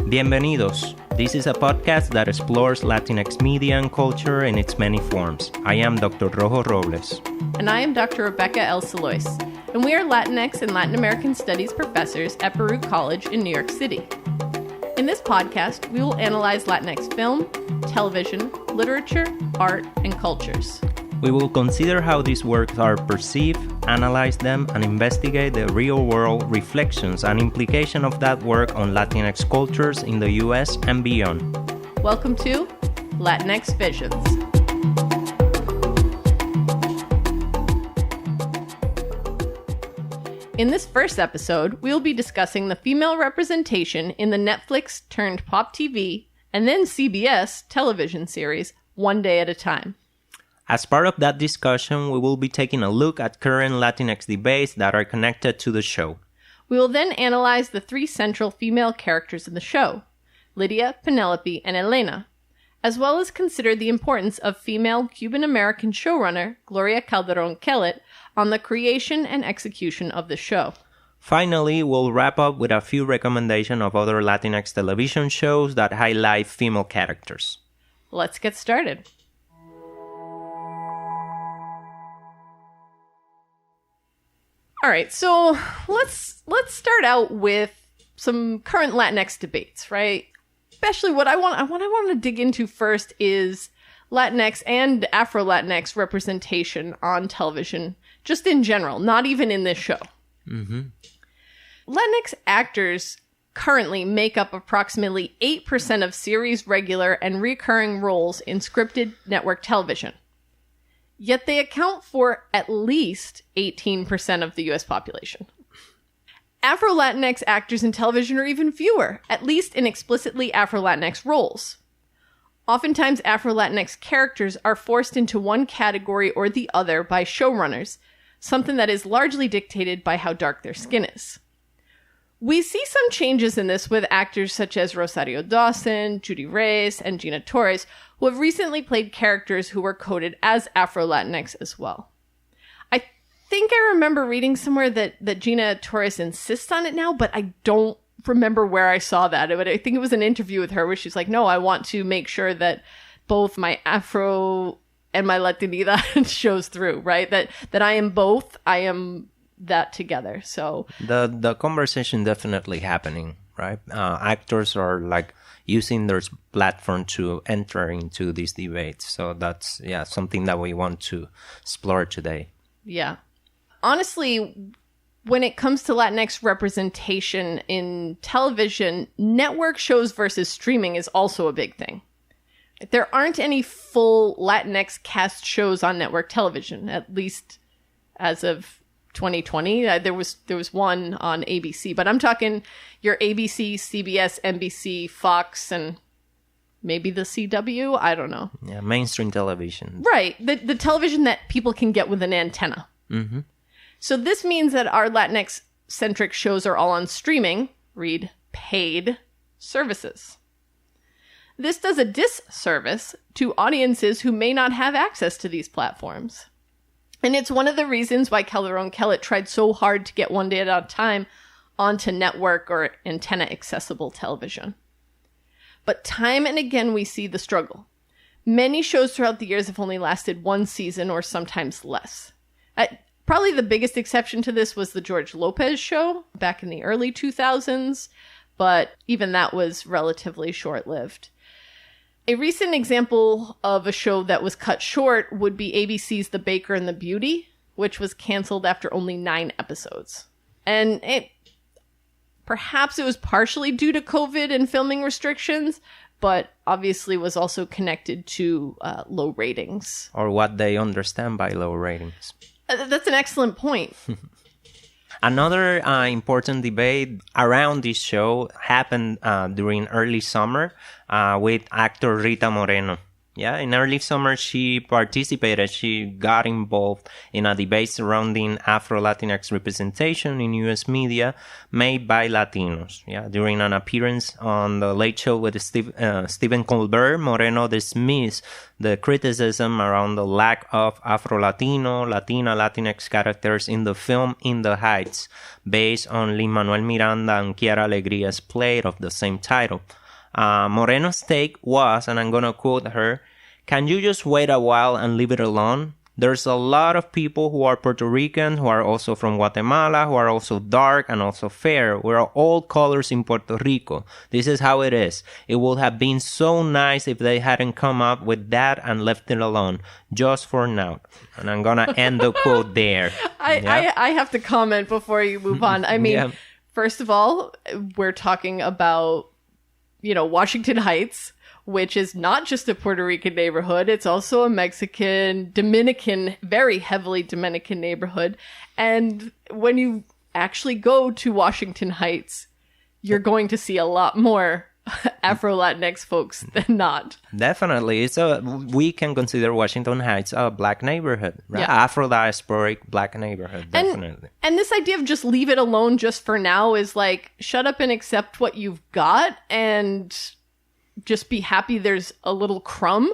Bienvenidos. This is a podcast that explores Latinx media and culture in its many forms. I am Dr. Rojo Robles. And I am Dr. Rebecca L. Salois. And we are Latinx and Latin American Studies professors at Baruch College in New York City. In this podcast, we will analyze Latinx film, television, literature, art, and cultures. We will consider how these works are perceived, analyze them, and investigate the real-world reflections and implication of that work on Latinx cultures in the U.S. and beyond. Welcome to Latinx Visions. In this first episode, we will be discussing the female representation in the Netflix-turned-PopTV and then CBS television series One Day at a Time. As part of that discussion, we will be taking a look at current Latinx debates that are connected to the show. We will then analyze the three central female characters in the show, Lydia, Penelope, and Elena, as well as consider the importance of female Cuban-American showrunner Gloria Calderón-Kellett on the creation and execution of the show. Finally, we'll wrap up with a few recommendations of other Latinx television shows that highlight female characters. Let's get started. All right, so let's start out with some current Latinx debates, right? Especially what I want to dig into first is Latinx and Afro-Latinx representation on television, just in general, not even in this show. Mm-hmm. Latinx actors currently make up approximately 8% of series regular and recurring roles in scripted network television. Yet they account for at least 18% of the U.S. population. Afro-Latinx actors in television are even fewer, at least in explicitly Afro-Latinx roles. Oftentimes, Afro-Latinx characters are forced into one category or the other by showrunners, something that is largely dictated by how dark their skin is. We see some changes in this with actors such as Rosario Dawson, Judy Reyes, and Gina Torres, who have recently played characters who were coded as Afro-Latinx as well. I think I remember reading somewhere that Gina Torres insists on it now, but I don't remember where I saw that. But I think it was an interview with her where she's like, no, I want to make sure that both my Afro and my Latinidad shows through, right? That I am both. I am that together. So the conversation definitely happening, right? Actors are like using their platform to enter into these debates. So that's something that we want to explore today. Yeah. Honestly, when it comes to Latinx representation in television, network shows versus streaming is also a big thing. There aren't any full Latinx cast shows on network television, at least as of 2020. There was one on ABC, but I'm talking your ABC, CBS, NBC, Fox, and maybe the CW. I don't know. Yeah, mainstream television. Right. The television that people can get with an antenna. Mm-hmm. So this means that our Latinx-centric shows are all on streaming, read paid services. This does a disservice to audiences who may not have access to these platforms. And it's one of the reasons why Calderón-Kellett tried so hard to get One Day at a Time onto network or antenna-accessible television. But time and again, we see the struggle. Many shows throughout the years have only lasted one season or sometimes less. Probably the biggest exception to this was the George Lopez show back in the early 2000s, but even that was relatively short-lived. A recent example of a show that was cut short would be ABC's The Baker and the Beauty, which was canceled after only 9 episodes. And perhaps it was partially due to COVID and filming restrictions, but obviously was also connected to low ratings. Or what they understand by low ratings. That's an excellent point. Another important debate around this show happened during early summer with actor Rita Moreno. Yeah, in early summer, she got involved in a debate surrounding Afro-Latinx representation in U.S. media made by Latinos. Yeah, during an appearance on the Late Show with Stephen Colbert, Moreno dismissed the criticism around the lack of Afro-Latino, Latina, Latinx characters in the film In the Heights, based on Lin-Manuel Miranda and Chiara Alegria's play of the same title. Moreno's take was, and I'm going to quote her, "Can you just wait a while and leave it alone? There's a lot of people who are Puerto Rican, who are also from Guatemala, who are also dark and also fair. We're all colors in Puerto Rico. This is how it is. It would have been so nice if they hadn't come up with that and left it alone, just for now." And I'm going to end the quote there. I have to comment before you move on. I mean, first of all, we're talking about, Washington Heights, which is not just a Puerto Rican neighborhood. It's also a Mexican, Dominican, very heavily Dominican neighborhood. And when you actually go to Washington Heights, you're going to see a lot more Afro-Latinx folks than not. Definitely. We can consider Washington Heights a black neighborhood, right? Yeah. Afro-diasporic black neighborhood, definitely. And this idea of just leave it alone just for now is like, shut up and accept what you've got and just be happy there's a little crumb.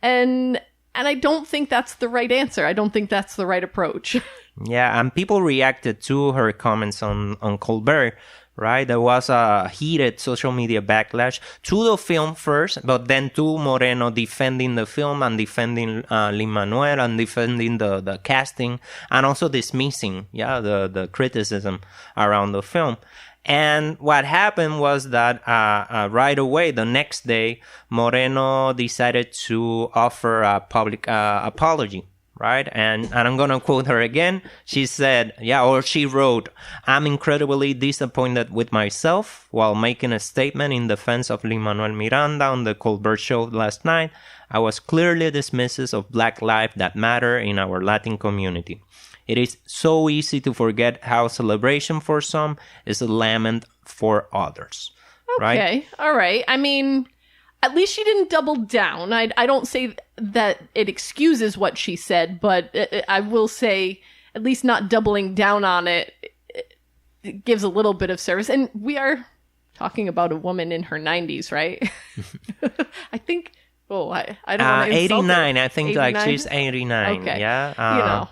And I don't think that's the right answer. I don't think that's the right approach. Yeah, and people reacted to her comments on Colbert, right? There was a heated social media backlash to the film first, but then to Moreno defending the film and defending Lin-Manuel and defending the casting and also dismissing, the criticism around the film. And what happened was that right away, the next day, Moreno decided to offer a public apology. Right? And I'm going to quote her again. She said, she wrote, "I'm incredibly disappointed with myself while making a statement in defense of Lin-Manuel Miranda on the Colbert Show last night. I was clearly dismissive of Black lives that matter in our Latin community. It is so easy to forget how celebration for some is a lament for others." Okay. Right? All right. I mean, at least she didn't double down. I don't say that it excuses what she said, but I will say at least not doubling down on it gives a little bit of service. And we are talking about a woman in her 90s, right? I think, I don't want to insult 89. her. I think 89? like she's 89. Okay. Yeah.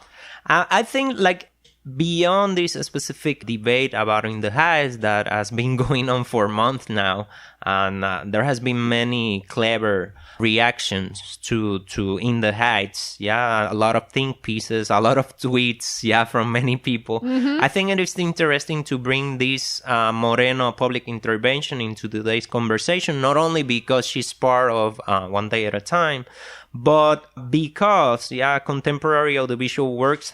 I think like beyond this specific debate about In the Heights that has been going on for months now, and there has been many clever reactions to In the Heights. Yeah, a lot of think pieces, a lot of tweets, from many people. Mm-hmm. I think it is interesting to bring this Moreno public intervention into today's conversation, not only because she's part of One Day at a Time, but because, contemporary audiovisual works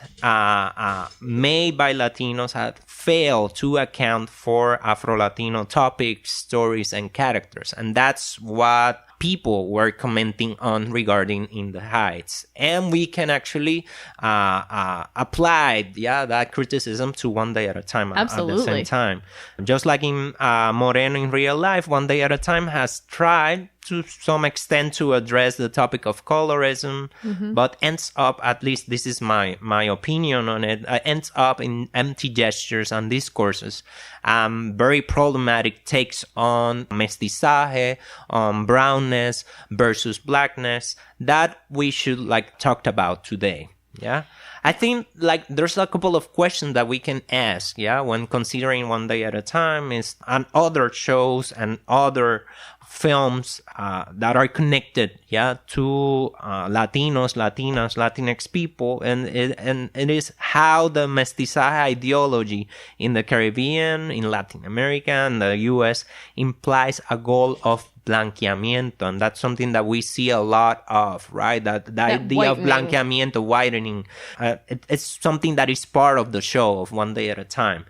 made by Latinos have failed to account for Afro-Latino topics, stories, and characters. And that's what people were commenting on regarding In the Heights. And we can actually apply that criticism to One Day at a Time. Absolutely. At the same time. Just like in Moreno in real life, One Day at a Time has tried to some extent to address the topic of colorism, but ends up, at least this is my opinion on it, ends up in empty gestures and discourses, very problematic takes on mestizaje, on brownness versus blackness that we should talked about today. Yeah, I think there's a couple of questions that we can ask, when considering One Day at a Time and other shows and other films that are connected, to Latinos, Latinas, Latinx people, and it is how the mestizaje ideology in the Caribbean, in Latin America, and the U.S. implies a goal of blanqueamiento, and that's something that we see a lot of, right? That idea whitening. Of blanqueamiento, whitening, it's something that is part of the show of One Day at a Time,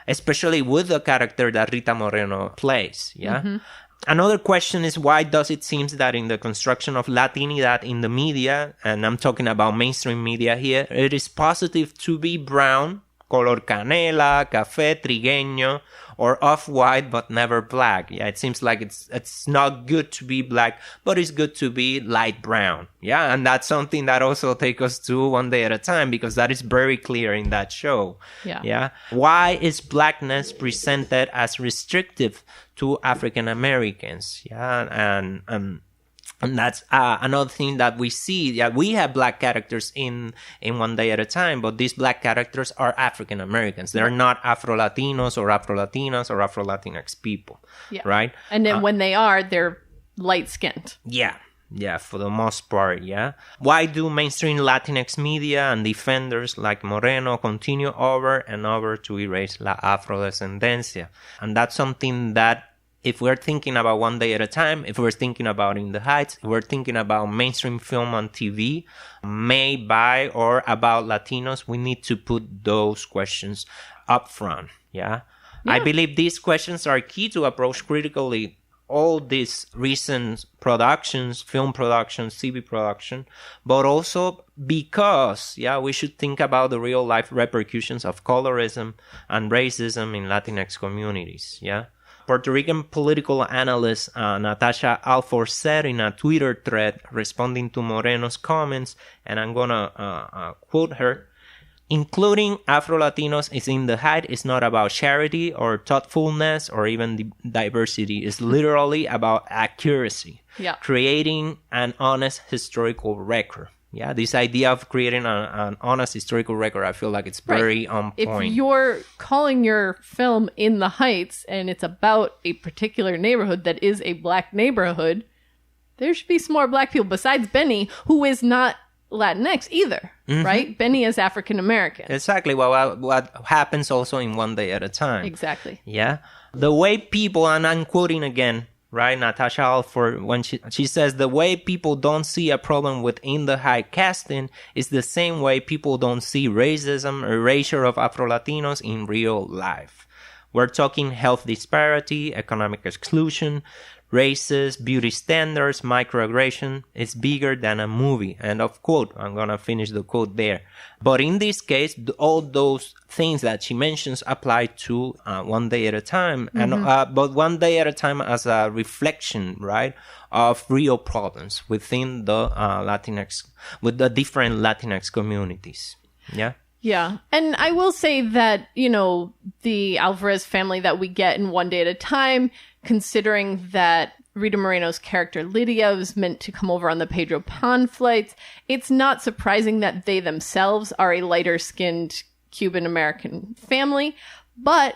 especially with the character that Rita Moreno plays, Another question is, why does it seem that in the construction of Latinidad in the media, and I'm talking about mainstream media here, it is positive to be brown, color canela, café, trigueño, or off-white but never black. Yeah, it seems like it's not good to be black, but it's good to be light brown. Yeah, and that's something that also takes us to One Day at a Time, because that is very clear in that show. Yeah. Why is blackness presented as restrictive to African Americans? Yeah, and that's another thing that we see. Yeah, we have black characters in One Day at a Time, but these black characters are African Americans. They're not Afro-Latinos or Afro-Latinas or Afro-Latinx people, right? And then when they are, they're light-skinned. Yeah, for the most part, yeah. Why do mainstream Latinx media and defenders like Moreno continue over and over to erase la Afrodescendencia? And that's something that, if we're thinking about One Day at a Time, if we're thinking about In the Heights, if we're thinking about mainstream film on TV made by or about Latinos, we need to put those questions up front, yeah? I believe these questions are key to approach critically all these recent productions, film productions, TV production, but also because, we should think about the real-life repercussions of colorism and racism in Latinx communities, yeah? Puerto Rican political analyst Natasha Alford said in a Twitter thread responding to Moreno's comments, and I'm going to quote her, "Including Afro-Latinos is in the Height is not about charity or thoughtfulness or even diversity. It's literally about accuracy, creating an honest historical record." Yeah, this idea of creating an honest historical record, I feel like it's very on point. If you're calling your film In the Heights and it's about a particular neighborhood that is a black neighborhood, there should be some more black people besides Benny, who is not Latinx either, right? Benny is African American. Exactly. Well, what happens also in One Day at a Time. Exactly. Yeah. The way people, and I'm quoting again, right, Natasha Alford, when she says the way people don't see a problem with In the Heights casting is the same way people don't see racism or erasure of Afro-Latinos in real life. We're talking health disparity, economic exclusion, racist, beauty standards, microaggression. It's bigger than a movie. End of quote. I'm going to finish the quote there. But in this case, all those things that she mentions apply to One Day at a Time. And but One Day at a Time as a reflection, right, of real problems within the Latinx, with the different Latinx communities. Yeah. Yeah. And I will say that, the Alvarez family that we get in One Day at a Time, considering that Rita Moreno's character Lydia was meant to come over on the Pedro Pan flights, it's not surprising that they themselves are a lighter-skinned Cuban-American family, but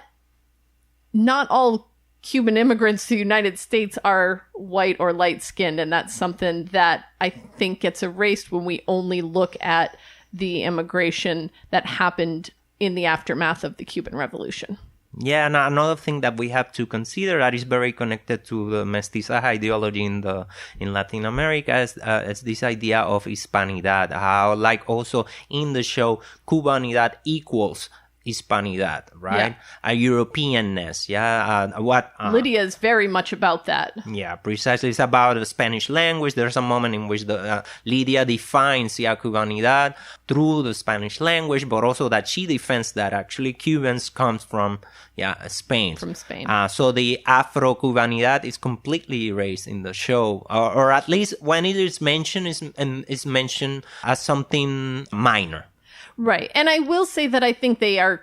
not all Cuban immigrants to the United States are white or light-skinned, and that's something that I think gets erased when we only look at the immigration that happened in the aftermath of the Cuban Revolution. Yeah, and another thing that we have to consider that is very connected to the mestizaje ideology in Latin America is this idea of Hispanidad. How, like also in the show, Cubanidad equals Hispanidad, right? A Europeanness, Lydia is very much about that. Yeah, precisely. It's about the Spanish language. There's a moment in which Lydia defines Cubanidad through the Spanish language, but also that she defends that actually Cubans comes from Spain. From Spain. So the Afro-Cubanidad is completely erased in the show, or at least when it is mentioned, is mentioned as something minor. Right. And I will say that I think they are,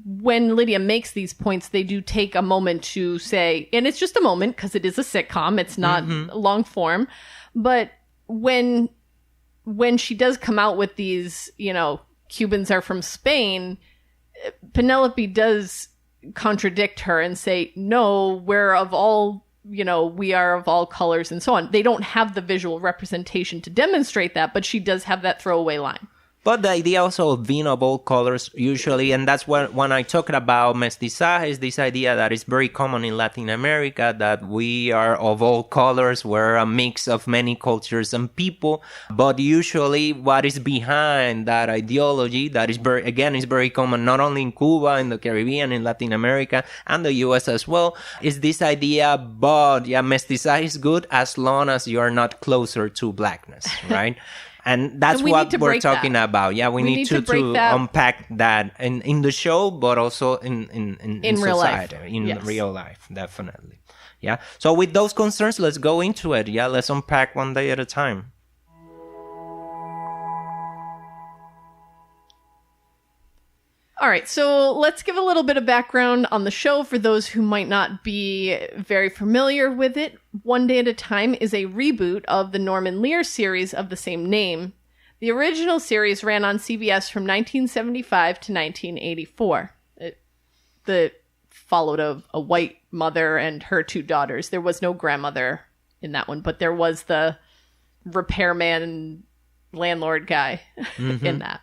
when Lydia makes these points, they do take a moment to say, and it's just a moment because it is a sitcom, it's not long form, but when she does come out with these, Cubans are from Spain, Penelope does contradict her and say, no, we're of all, we are of all colors and so on. They don't have the visual representation to demonstrate that, but she does have that throwaway line. But the idea also of being of all colors usually, and that's when I talk about mestizaje, is this idea that is very common in Latin America, that we are of all colors, we're a mix of many cultures and people. But usually what is behind that ideology that is very common not only in Cuba, in the Caribbean, in Latin America, and the US as well, is this idea, but mestizaje is good as long as you are not closer to blackness, right? And that's And we what need to we're break talking that. about. Yeah, we need to break that unpack that in the show, but also in real society, life. in Yes. real life, definitely. Yeah. So with those concerns, let's go into it. Yeah, let's unpack one day at a time. All right, so let's give a little bit of background on the show for those who might not be very familiar with it. One Day at a Time is a reboot of the Norman Lear series of the same name. The original series ran on CBS from 1975 to 1984. It followed a white mother and her two daughters. There was no grandmother in that one, but there was the repairman landlord guy in that.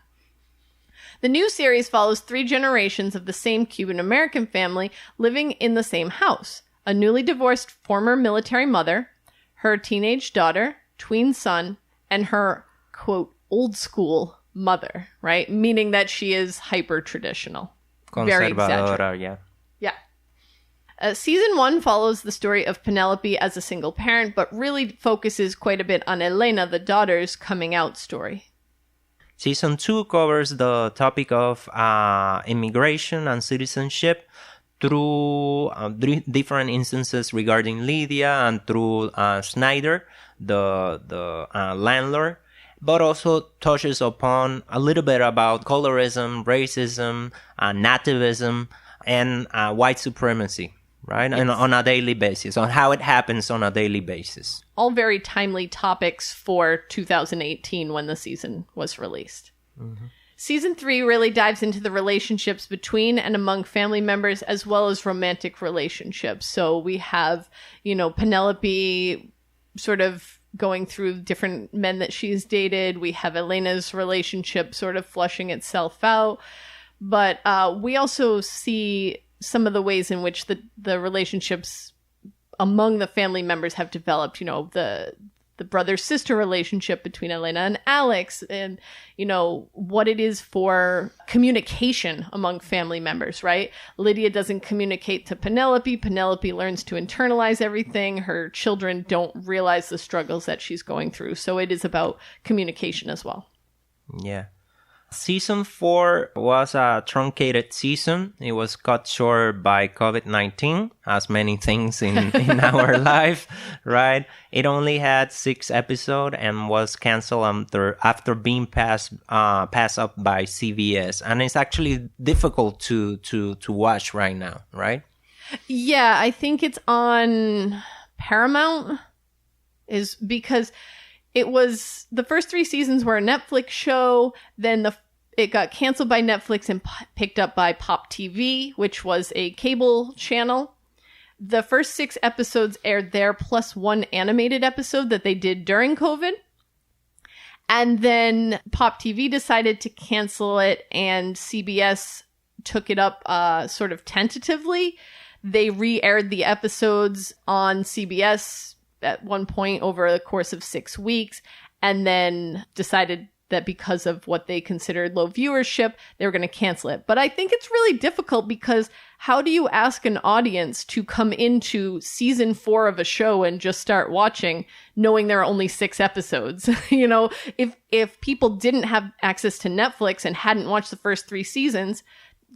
The new series follows 3 generations of the same Cuban-American family living in the same house. A newly divorced former military mother, her teenage daughter, tween son, and her, quote, old school mother, right? Meaning that she is hyper-traditional. Very exaggerated. Yeah. Yeah. Season 1 follows the story of Penelope as a single parent, but really focuses quite a bit on Elena, the daughter's coming out story. Season 2 covers the topic of immigration and citizenship through different instances regarding Lydia and through Snyder, the landlord, but also touches upon a little bit about colorism, racism, nativism, and white supremacy, right? And on a daily basis, on how it happens on a daily basis. All very timely topics for 2018 when the season was released. Mm-hmm. Season 3 really dives into the relationships between and among family members as well as romantic relationships. So we have, Penelope sort of going through different men that she's dated. We have Elena's relationship sort of flushing itself out. But we also see some of the ways in which the relationships among the family members have developed, the brother-sister relationship between Elena and Alex, and, what it is for communication among family members, right? Lydia doesn't communicate to Penelope. Penelope learns to internalize everything. Her children don't realize the struggles that she's going through. So it is about communication as well. Yeah. Season 4 was a truncated season. It was cut short by COVID-19, as many things in our life, right? It only had 6 episodes and was canceled after being passed up by CBS. And it's actually difficult to watch right now, right? Yeah, I think it's on Paramount, is because it was the first 3 seasons were a Netflix show. Then it got canceled by Netflix and picked up by PopTV, which was a cable channel. The first 6 episodes aired there, plus 1 animated episode that they did during COVID. And then PopTV decided to cancel it, and CBS took it up sort of tentatively. They re-aired the episodes on CBS at one point over the course of 6 weeks, and then decided that because of what they considered low viewership, they were going to cancel it. But I think it's really difficult because how do you ask an audience to come into season 4 of a show and just start watching knowing there are only 6 episodes? If people didn't have access to Netflix and hadn't watched the first 3 seasons,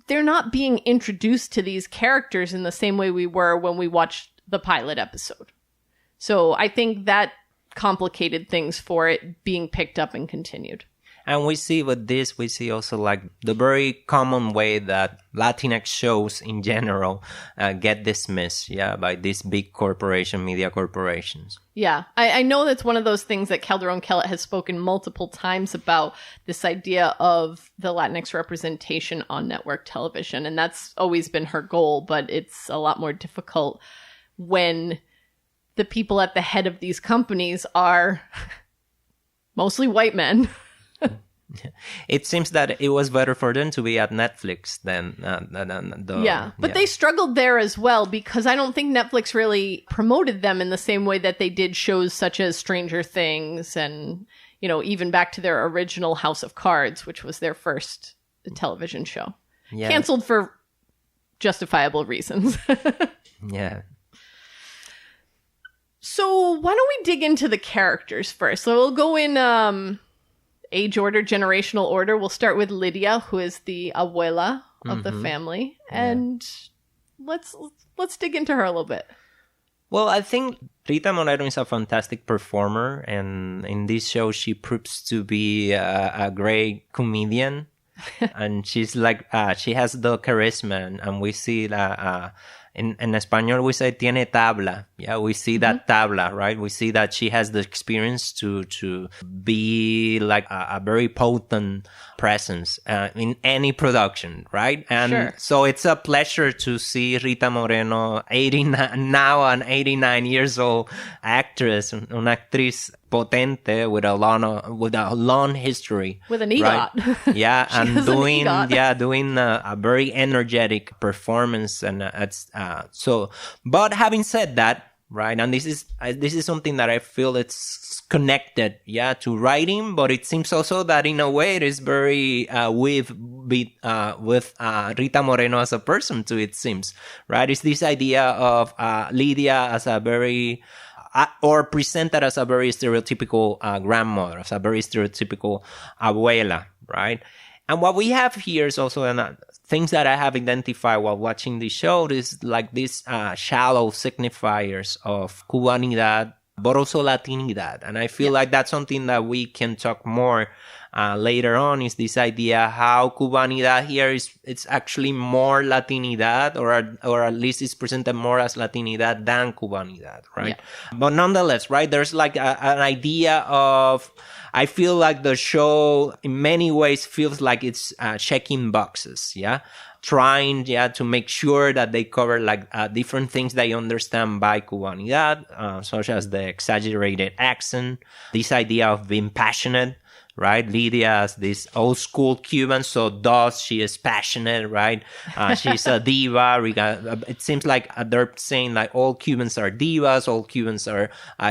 they're not being introduced to these characters in the same way we were when we watched the pilot episode. So I think that complicated things for it being picked up and continued. And we see with this, we see also like the very common way that Latinx shows in general get dismissed, by these big media corporations. Yeah, I know that's one of those things that Calderón-Kellett has spoken multiple times about, this idea of the Latinx representation on network television. And that's always been her goal, but it's a lot more difficult when the people at the head of these companies are mostly white men. It seems that it was better for them to be at Netflix than but they struggled there as well, because I don't think Netflix really promoted them in the same way that they did shows such as Stranger Things and, even back to their original House of Cards, which was their first television show. Yeah. Canceled for justifiable reasons. Yeah. So why don't we dig into the characters first? So we'll go in age order, generational order. We'll start with Lydia, who is the abuela of the family. And let's dig into her a little bit. Well, I think Rita Moreno is a fantastic performer, and in this show, she proves to be a great comedian. And she's like, she has the charisma, and we see that in Espanol, we say tiene tabla. Yeah, we see that tabla, right? We see that she has the experience to be like a very potent presence in any production, right? And so it's a pleasure to see Rita Moreno, 89 years old actress, una actriz potente with a long history, with an EGOT. Right? Yeah, and doing a very energetic performance, and it's so. But having said that, right, and this is something that I feel it's connected, to writing, but it seems also that in a way it is very with Rita Moreno as a person too. It seems, right? It's this idea of Lydia as a very or presented as a very stereotypical grandmother, as a very stereotypical abuela, right? And what we have here is also things that I have identified while watching the show is like these shallow signifiers of Cubanidad, but also Latinidad. And I feel like that's something that we can talk more later on, is this idea how Cubanidad here it's actually more Latinidad, or at least it's presented more as Latinidad than Cubanidad, right? Yeah. But nonetheless, right, there's like an idea of, I feel like the show in many ways feels like it's checking boxes, trying to make sure that they cover like different things they understand by Cubanidad, such as the exaggerated accent, this idea of being passionate, right? Lydia is this old school Cuban, so thus she is passionate, right? She's a diva. It seems like they're saying like all Cubans are divas, all Cubans are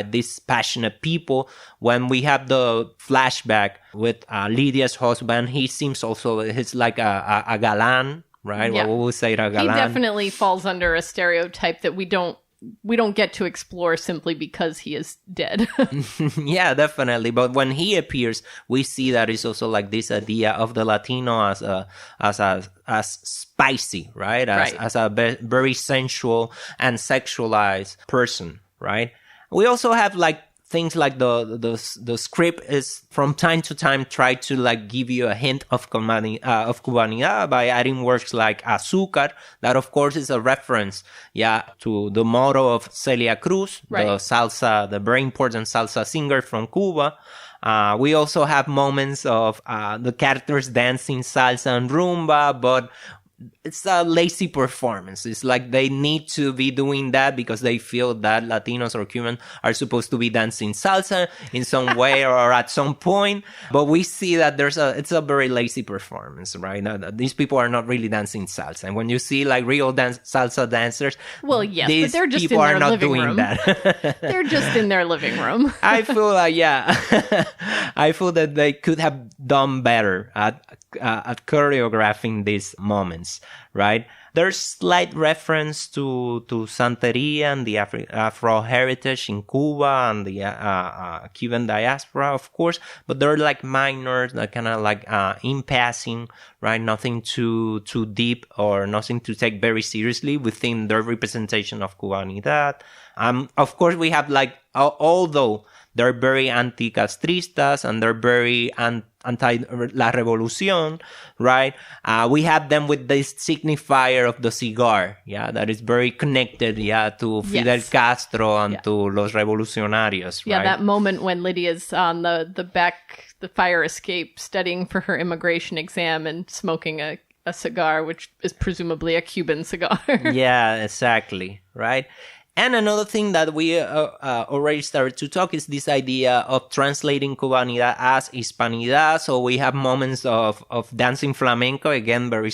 these passionate people. When we have the flashback with Lydia's husband, he seems also, he's like a galan, right? Yeah. What would we say, a galan? He definitely falls under a stereotype that we don't get to explore simply because he is dead. Yeah, definitely. But when he appears, we see that it's also like this idea of the Latino as spicy, right? As a very sensual and sexualized person, right? We also have like things like the script is from time to time try to like give you a hint of Cubanidad by adding words like azúcar. That of course is a reference, to the motto of Celia Cruz, the very important salsa singer from Cuba. We also have moments of the characters dancing salsa and rumba, but it's a lazy performance. It's like they need to be doing that because they feel that Latinos or Cubans are supposed to be dancing salsa in some way or at some point. But we see that it's a very lazy performance, right? These people are not really dancing salsa. And when you see like real salsa dancers, well, yes, but they're just in their living room. They're just in their living room. I feel like, I feel that they could have done better at choreographing these moments, right? There's slight reference to Santeria and the Afro heritage in Cuba and the Cuban diaspora, of course, but they're like minor, like kind of like in passing, right? Nothing too deep or nothing to take very seriously within their representation of Cubanidad. Of course, we have like, although they're very anti-castristas and they're very anti-la revolución, right? We have them with this signifier of the cigar, that is very connected, to Fidel Castro and to los revolucionarios, right? Yeah, that moment when Lydia's on the fire escape studying for her immigration exam and smoking a cigar, which is presumably a Cuban cigar. Yeah, exactly, right? And another thing that we already started to talk is this idea of translating Cubanidad as Hispanidad. So we have moments of dancing flamenco, again, very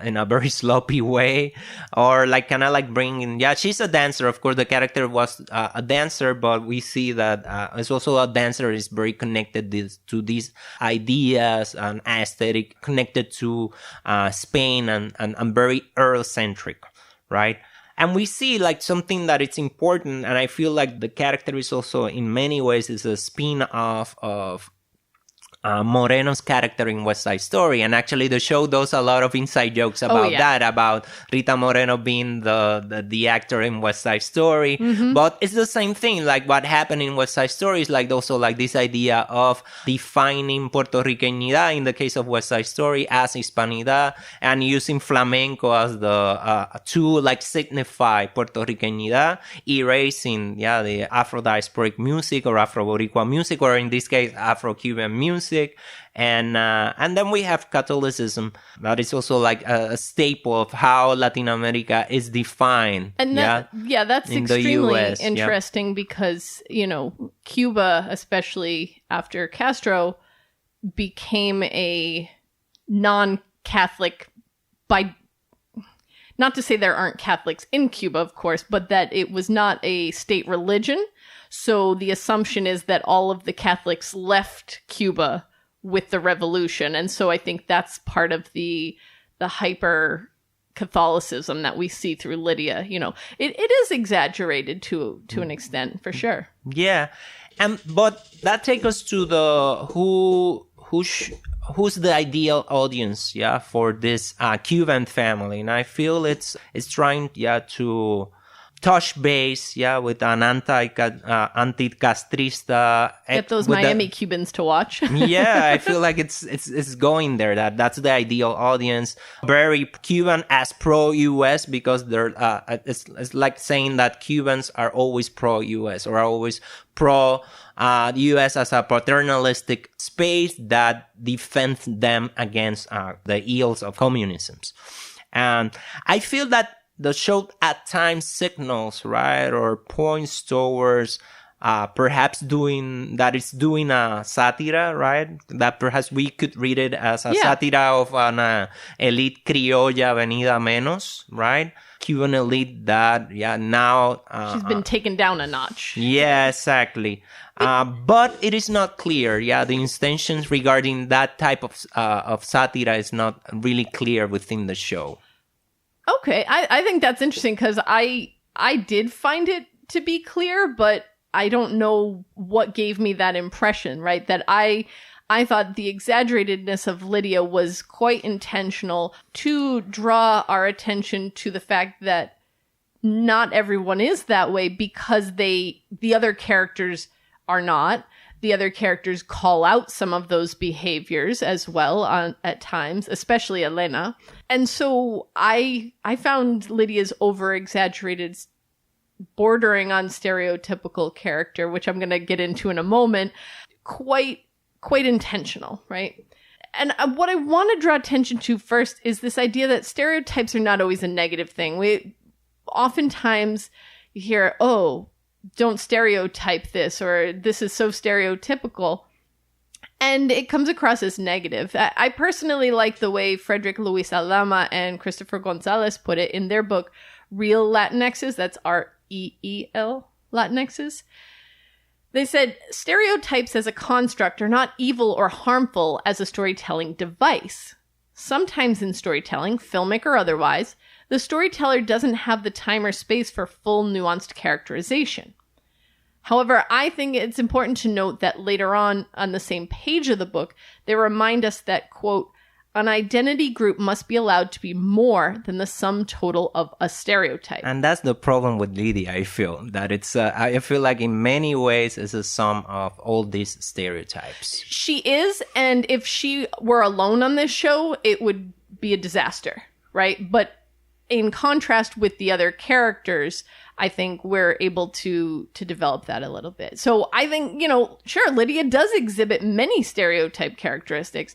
in a very sloppy way, or like kind of like bringing, she's a dancer. Of course, the character was a dancer, but we see that it's also a dancer is very connected to these ideas and aesthetic connected to Spain and very Earl-centric, right? And we see like something that it's important, and I feel like the character is also in many ways is a spin-off of Moreno's character in West Side Story. And actually the show does a lot of inside jokes about that, about Rita Moreno being the actor in West Side Story. But it's the same thing. Like what happened in West Side Story is like also like this idea of defining Puerto Ricanidad in the case of West Side Story as Hispanidad, and using flamenco as the to like signify Puerto Ricanidad, erasing the Afro-diasporic music or Afro-Boricua music, or in this case Afro-Cuban music. And then we have Catholicism. That is also like a staple of how Latin America is defined. And that's extremely interesting because, Cuba, especially after Castro, became a non-Catholic not to say there aren't Catholics in Cuba, of course, but that it was not a state religion. So the assumption is that all of the Catholics left Cuba with the revolution. And so I think that's part of the hyper Catholicism that we see through Lydia. It is exaggerated to an extent, for sure. Yeah. But that takes us to the who's the ideal audience, for this Cuban family. And I feel it's trying, to touch base, with an anti-castrista. Get those Miami Cubans to watch. Yeah, I feel like it's going there. That's the ideal audience. Very Cuban as pro-US, because they're it's like saying that Cubans are always pro-US or are always pro the US as a paternalistic space that defends them against the ills of communism. And I feel that the show at times signals, right, or points towards perhaps doing a satire, right? That perhaps we could read it as a satire of an elite criolla venida menos, right? Cuban elite that, now... she's been taken down a notch. Yeah, exactly. But it is not clear. The intentions regarding that type of satire is not really clear within the show. Okay, I think that's interesting because I did find it to be clear, but I don't know what gave me that impression, right? That I thought the exaggeratedness of Lydia was quite intentional to draw our attention to the fact that not everyone is that way, because the other characters are not. The other characters call out some of those behaviors as well at times, especially Elena. And so I found Lydia's over-exaggerated, bordering on stereotypical character, which I'm going to get into in a moment, quite intentional, right? And what I want to draw attention to first is this idea that stereotypes are not always a negative thing. Oftentimes you hear, don't stereotype this, or this is so stereotypical. And it comes across as negative. I personally like the way Frederick Luis Aldama and Christopher Gonzalez put it in their book, Real Latinxes. That's REEL Latinxes. They said, stereotypes as a construct are not evil or harmful as a storytelling device. Sometimes in storytelling, filmic or otherwise, the storyteller doesn't have the time or space for full nuanced characterization. However, I think it's important to note that later on the same page of the book, they remind us that, quote, an identity group must be allowed to be more than the sum total of a stereotype. And that's the problem with Lydia, I feel. That I feel like in many ways it's a sum of all these stereotypes. She is, and if she were alone on this show, it would be a disaster, right? But in contrast with the other characters, I think we're able to develop that a little bit. So I think, sure, Lydia does exhibit many stereotype characteristics,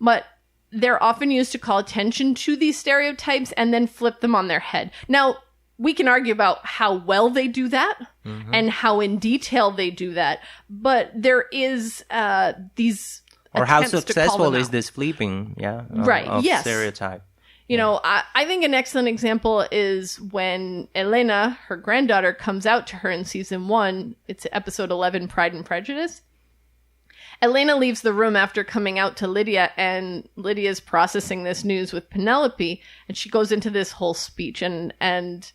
but they're often used to call attention to these stereotypes and then flip them on their head. Now, we can argue about how well they do that and how in detail they do that, but there is these or how successful is this flipping, of stereotype. I think an excellent example is when Elena, her granddaughter, comes out to her in season 1. It's episode 11, Pride and Prejudice. Elena leaves the room after coming out to Lydia, and Lydia's processing this news with Penelope, and she goes into this whole speech, and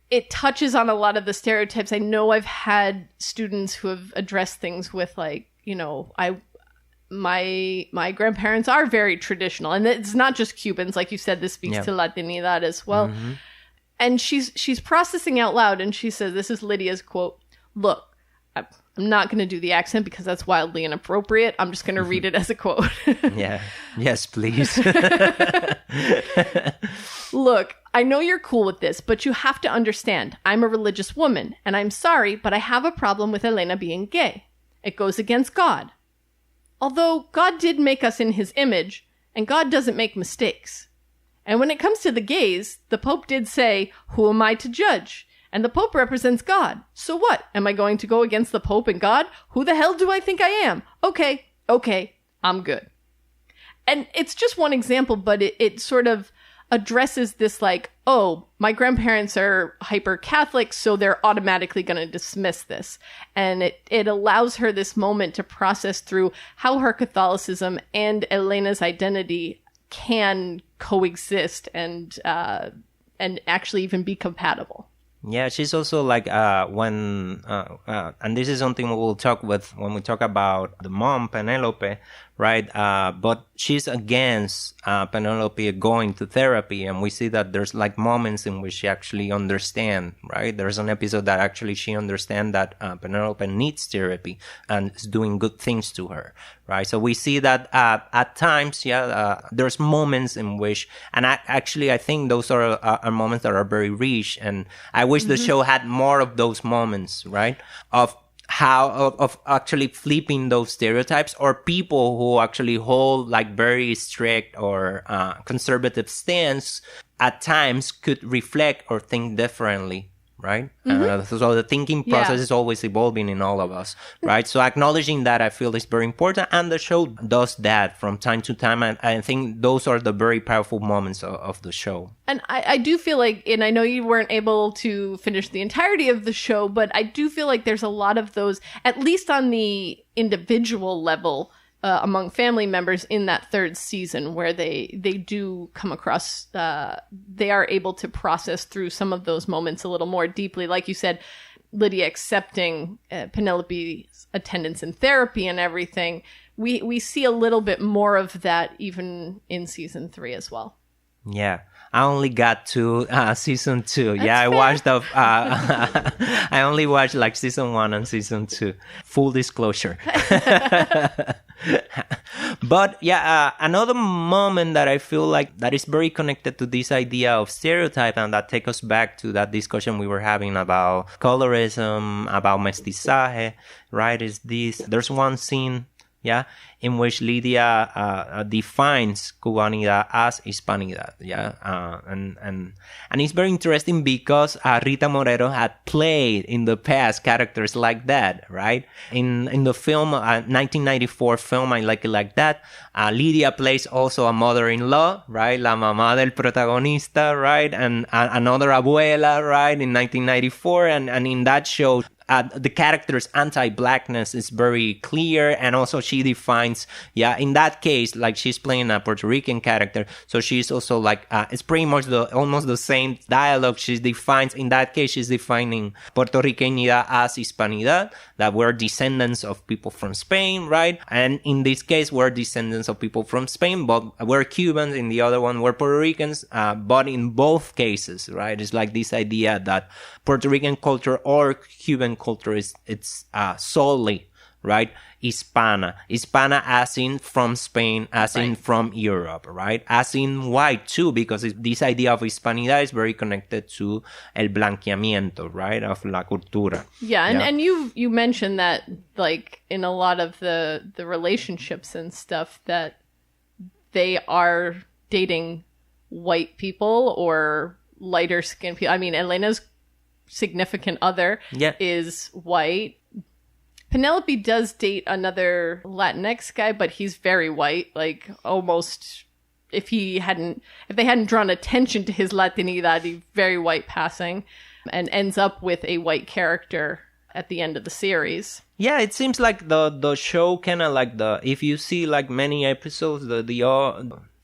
it touches on a lot of the stereotypes. I know I've had students who have addressed things with, like, my grandparents are very traditional, and it's not just Cubans, like you said. This speaks to Latinidad as well. Mm-hmm. And she's processing out loud, and she says, "This is Lydia's quote. Look, I'm not going to do the accent because that's wildly inappropriate. I'm just going to read it as a quote." Yeah. Yes, please. "Look, I know you're cool with this, but you have to understand, I'm a religious woman, and I'm sorry, but I have a problem with Elena being gay. It goes against God. Although God did make us in his image, and God doesn't make mistakes. And when it comes to the gays, the Pope did say, 'Who am I to judge?' And the Pope represents God. So what? Am I going to go against the Pope and God? Who the hell do I think I am? Okay, I'm good." And it's just one example, but it sort of addresses this like, oh, my grandparents are hyper-Catholic, so they're automatically going to dismiss this. And it allows her this moment to process through how her Catholicism and Elena's identity can coexist and actually even be compatible. Yeah, she's also like and this is something we will talk with when we talk about the mom, Penelope, right? But she's against Penelope going to therapy, and we see that there's like moments in which she actually understands, right? There's an episode that actually she understands that Penelope needs therapy and is doing good things to her, right? So we see that at times, there's moments in which, and I think those are moments that are very rich, and I wish the show had more of those moments, right? Of actually flipping those stereotypes, or people who actually hold like very strict or conservative stance at times could reflect or think differently, right? So the thinking process is always evolving in all of us, right? So acknowledging that, I feel, is very important, and the show does that from time to time. And I think those are the very powerful moments of the show. And I do feel like, and I know you weren't able to finish the entirety of the show, but I do feel like there's a lot of those, at least on the individual level, among family members in that third season, where they do come across, they are able to process through some of those moments a little more deeply. Like you said, Lydia accepting Penelope's attendance in therapy and everything. We see a little bit more of that even in season 3 as well. Yeah. I only got to season 2. That's fair. I watched I only watched like season 1 and season 2. Full disclosure. But another moment that I feel like that is very connected to this idea of stereotype, and that take us back to that discussion we were having about colorism, about mestizaje, right? Is this? There's one scene, in which Lydia defines Cubanidad as Hispanidad, and it's very interesting because Rita Moreno had played in the past characters like that, right? In the film, 1994 film, I Like It Like That, Lydia plays also a mother-in-law, right? La mamá del protagonista, right? And another abuela, right? In 1994, and in that show, the character's anti-blackness is very clear, and also she defines, in that case, like she's playing a Puerto Rican character, so she's also like, it's pretty much almost the same dialogue. She defines, in that case, she's defining Puerto Ricanidad as Hispanidad, that we're descendants of people from Spain, right? And in this case, we're descendants of people from Spain, but we're Cubans. In the other one, we're Puerto Ricans, but in both cases, right, it's like this idea that Puerto Rican culture or Cuban culture it's solely, right, Hispana as in from Spain, as in from Europe, right, as in white too, because this idea of Hispanidad is very connected to el blanqueamiento, right, of la cultura. And you mentioned that, like, in a lot of the relationships and stuff, that they are dating white people or lighter skinned people. I mean, Elena's significant other is white. Penelope does date another Latinx guy, but he's very white, like almost, if they hadn't drawn attention to his Latinidad, he's very white passing, and ends up with a white character at the end of the series. Yeah, it seems like the show kind of like if you see like many episodes,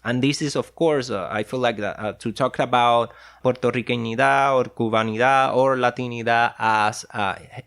And this is, of course, I feel like to talk about Puerto Ricanidad or Cubanidad or Latinidad as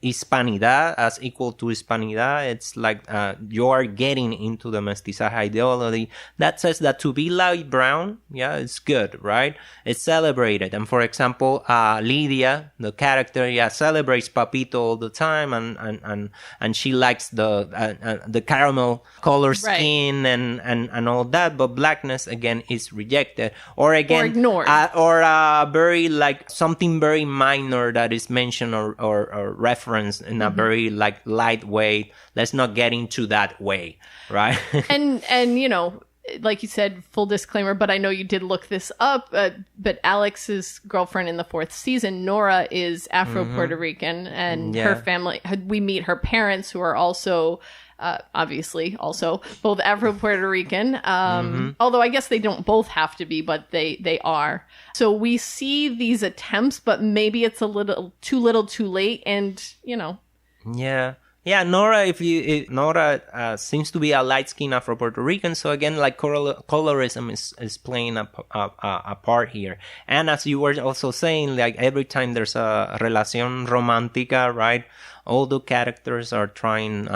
Hispanidad, as equal to Hispanidad. It's like you are getting into the mestizaje ideology that says that to be light brown, yeah, it's good, right? It's celebrated. And for example, Lydia, the character, yeah, celebrates Papito all the time, and she likes the caramel color skin and all that, but blackness again is rejected or ignored, or very like something very minor that is mentioned or referenced in a very like lightweight. Let's not get into that way, right? and you know, like you said, full disclaimer, but I know you did look this up, but Alex's girlfriend in the 4th season, Nora, is Afro-Puerto Rican, and her family, we meet her parents, who are also obviously also both Afro-Puerto Rican, although I guess they don't both have to be, but they are. So we see these attempts, but maybe it's a little too late, and you know. Yeah, Nora, Nora seems to be a light-skinned Afro-Puerto Rican, so again, like colorism is playing a part here. And as you were also saying, like every time there's a relación romántica, right? All the characters are trying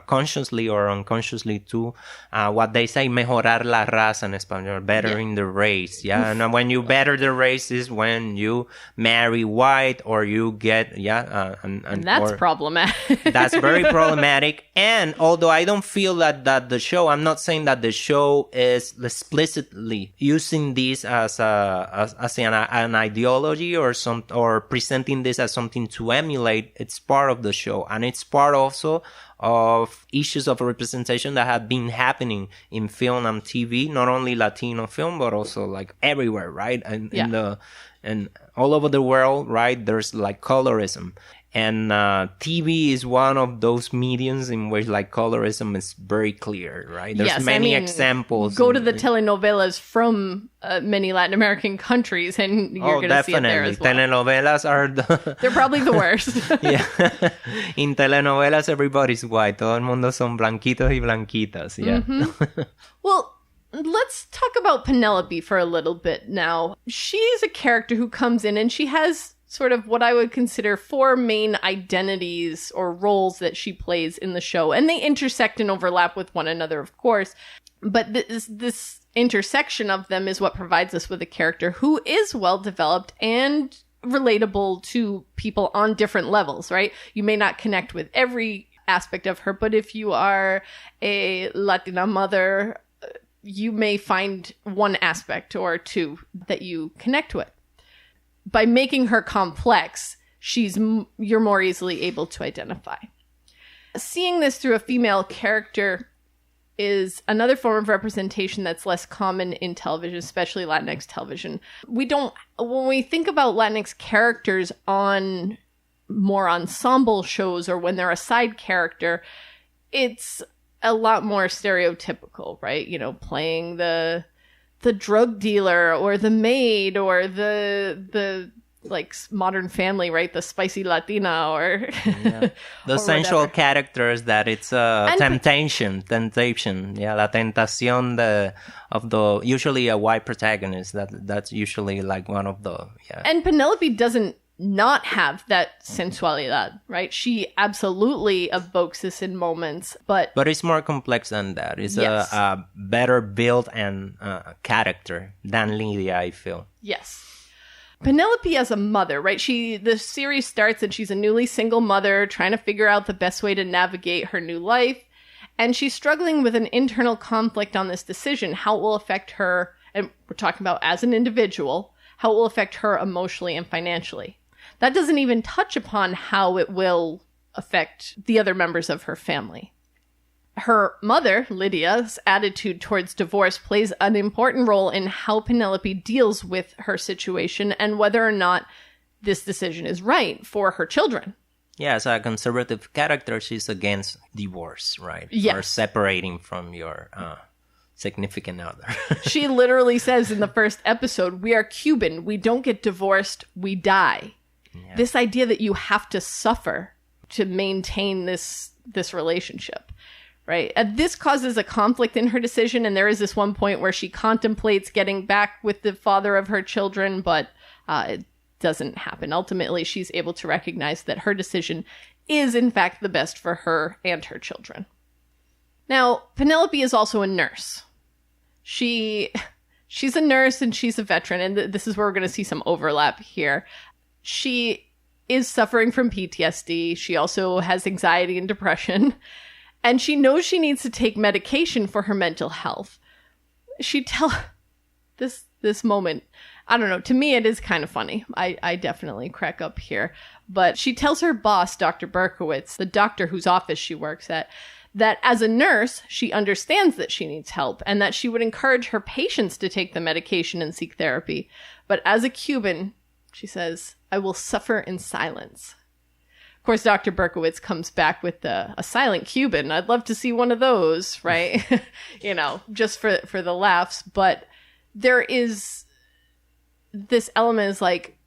consciously or unconsciously to what they say, mejorar la raza in Spanish, bettering the race. Yeah, and when you better the race is when you marry white or you get and that's problematic. That's very problematic. And although I don't feel that the show, I'm not saying that the show is explicitly using this as an ideology or presenting this as something to emulate. It's part of the show, and it's part also of issues of representation that have been happening in film and TV, not only Latino film, but also like everywhere, right? And all over the world, right? There's like colorism. And TV is one of those mediums in which like colorism is very clear, right? There's many examples. Go to the telenovelas from many Latin American countries, and you're going to see it there as well. Telenovelas are they're probably the worst. Yeah. In telenovelas, everybody's white. Todo el mundo son blanquitos y blanquitas. Yeah. Well, let's talk about Penelope for a little bit now. She is a character who comes in, and she has sort of what I would consider 4 main identities or roles that she plays in the show. And they intersect and overlap with one another, of course. But this intersection of them is what provides us with a character who is well-developed and relatable to people on different levels, right? You may not connect with every aspect of her, but if you are a Latina mother, you may find one aspect or 2 that you connect with. By making her complex, you're more easily able to identify. Seeing this through a female character is another form of representation that's less common in television, especially Latinx television. When we think about Latinx characters on more ensemble shows or when they're a side character, it's a lot more stereotypical, right? You know, playing the drug dealer or the maid or the like Modern Family, right? The spicy Latina or the sensual characters that it's temptation. Yeah, la tentación of the usually a white protagonist. That's usually like one of the And Penelope doesn't not have that sensualidad, right? She absolutely evokes this in moments, but it's more complex than that. It's a better built and character than Lydia, I feel. Yes. Penelope as a mother, right? The series starts and she's a newly single mother trying to figure out the best way to navigate her new life, and she's struggling with an internal conflict on this decision, how it will affect her, and we're talking about as an individual, how it will affect her emotionally and financially. That doesn't even touch upon how it will affect the other members of her family. Her mother, Lydia's attitude towards divorce plays an important role in how Penelope deals with her situation and whether or not this decision is right for her children. Yeah, as a conservative character, she's against divorce, right? Yes. Or separating from your significant other. She literally says in the first episode, "We are Cuban. We don't get divorced. We die." Yeah. This idea that you have to suffer to maintain this relationship, right? This causes a conflict in her decision, and there is this one point where she contemplates getting back with the father of her children, but it doesn't happen. Ultimately, she's able to recognize that her decision is, in fact, the best for her and her children. Now, Penelope is also a nurse. She's a nurse and she's a veteran, and this is where we're going to see some overlap here. She is suffering from PTSD. She also has anxiety and depression, and she knows she needs to take medication for her mental health. She this moment, I don't know, to me it is kind of funny. I definitely crack up here. But she tells her boss, Dr. Berkowitz, the doctor whose office she works at, that as a nurse, she understands that she needs help and that she would encourage her patients to take the medication and seek therapy. But as a Cuban, she says, I will suffer in silence. Of course, Dr. Berkowitz comes back with a silent Cuban. I'd love to see one of those, right? Just for the laughs. But there is this element is like,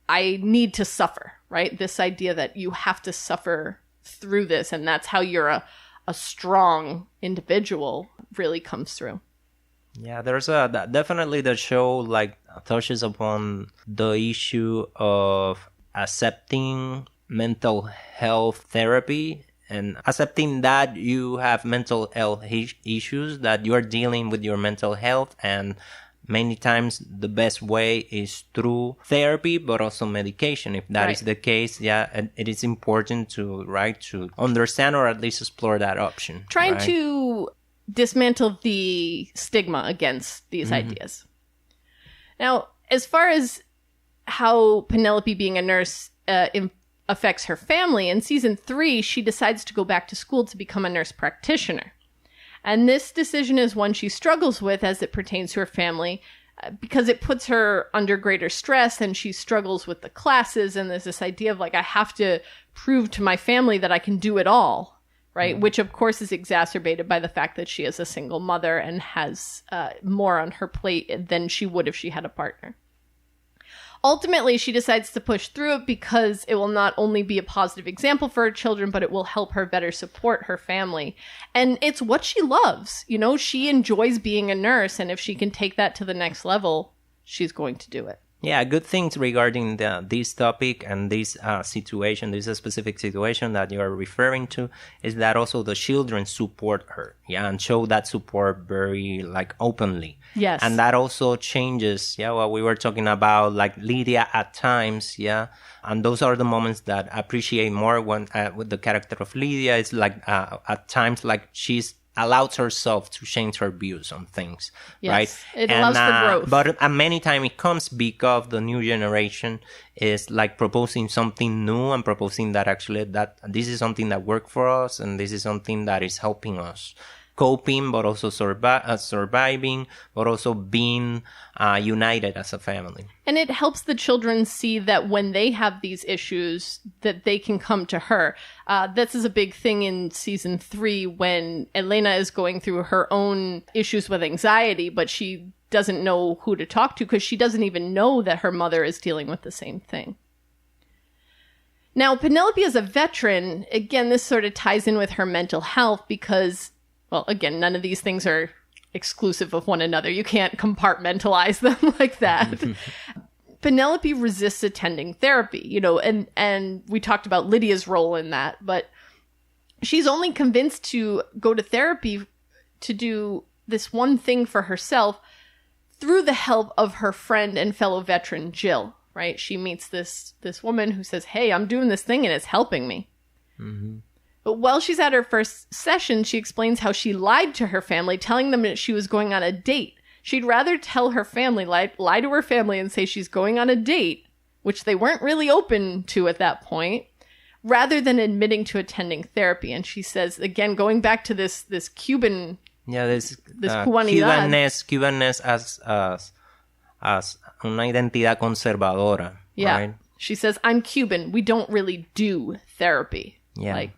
I need to suffer, right? This idea that you have to suffer through this, and that's how you're a strong individual really comes through. Yeah, there's definitely the show like touches upon the issue of accepting mental health therapy and accepting that you have mental health issues, that you're dealing with your mental health, and many times the best way is through therapy, but also medication. If that is the case, it is important to understand or at least explore that option. Trying to dismantle the stigma against these ideas. Now, as far as how Penelope being a nurse affects her family, in season 3, she decides to go back to school to become a nurse practitioner. And this decision is one she struggles with as it pertains to her family because it puts her under greater stress, and she struggles with the classes. And there's this idea of like, I have to prove to my family that I can do it all, right? Which, of course, is exacerbated by the fact that she is a single mother and has more on her plate than she would if she had a partner. Ultimately, she decides to push through it because it will not only be a positive example for her children, but it will help her better support her family. And it's what she loves. She enjoys being a nurse, and if she can take that to the next level, she's going to do it. Yeah, good things regarding this topic and this situation, this specific situation that you are referring to, is that also the children support her, and show that support very openly. Yes. And that also changes, what we were talking about, like Lydia at times, and those are the moments that I appreciate more when with the character of Lydia. It's at times she's allows herself to change her views on things, right? It allows for growth. But many times it comes because the new generation is proposing something new and proposing that actually that this is something that worked for us and this is something that is helping us coping, but also surviving, but also being united as a family. And it helps the children see that when they have these issues, that they can come to her. This is a big thing in season 3 when Elena is going through her own issues with anxiety, but she doesn't know who to talk to because she doesn't even know that her mother is dealing with the same thing. Now, Penelope as a veteran, again, this sort of ties in with her mental health because, well, again, none of these things are exclusive of one another. You can't compartmentalize them like that. Penelope resists attending therapy, and we talked about Lydia's role in that, but she's only convinced to go to therapy to do this one thing for herself through the help of her friend and fellow veteran, Jill, right? She meets this woman who says, hey, I'm doing this thing and it's helping me. Mm-hmm. But while she's at her first session, she explains how she lied to her family, telling them that she was going on a date. She'd rather tell her family, lie to her family and say she's going on a date, which they weren't really open to at that point, rather than admitting to attending therapy. And she says, again, going back to this Cuban... Yeah, this Cubanness as una identidad conservadora. Yeah. Right? She says, I'm Cuban. We don't really do therapy. Yeah.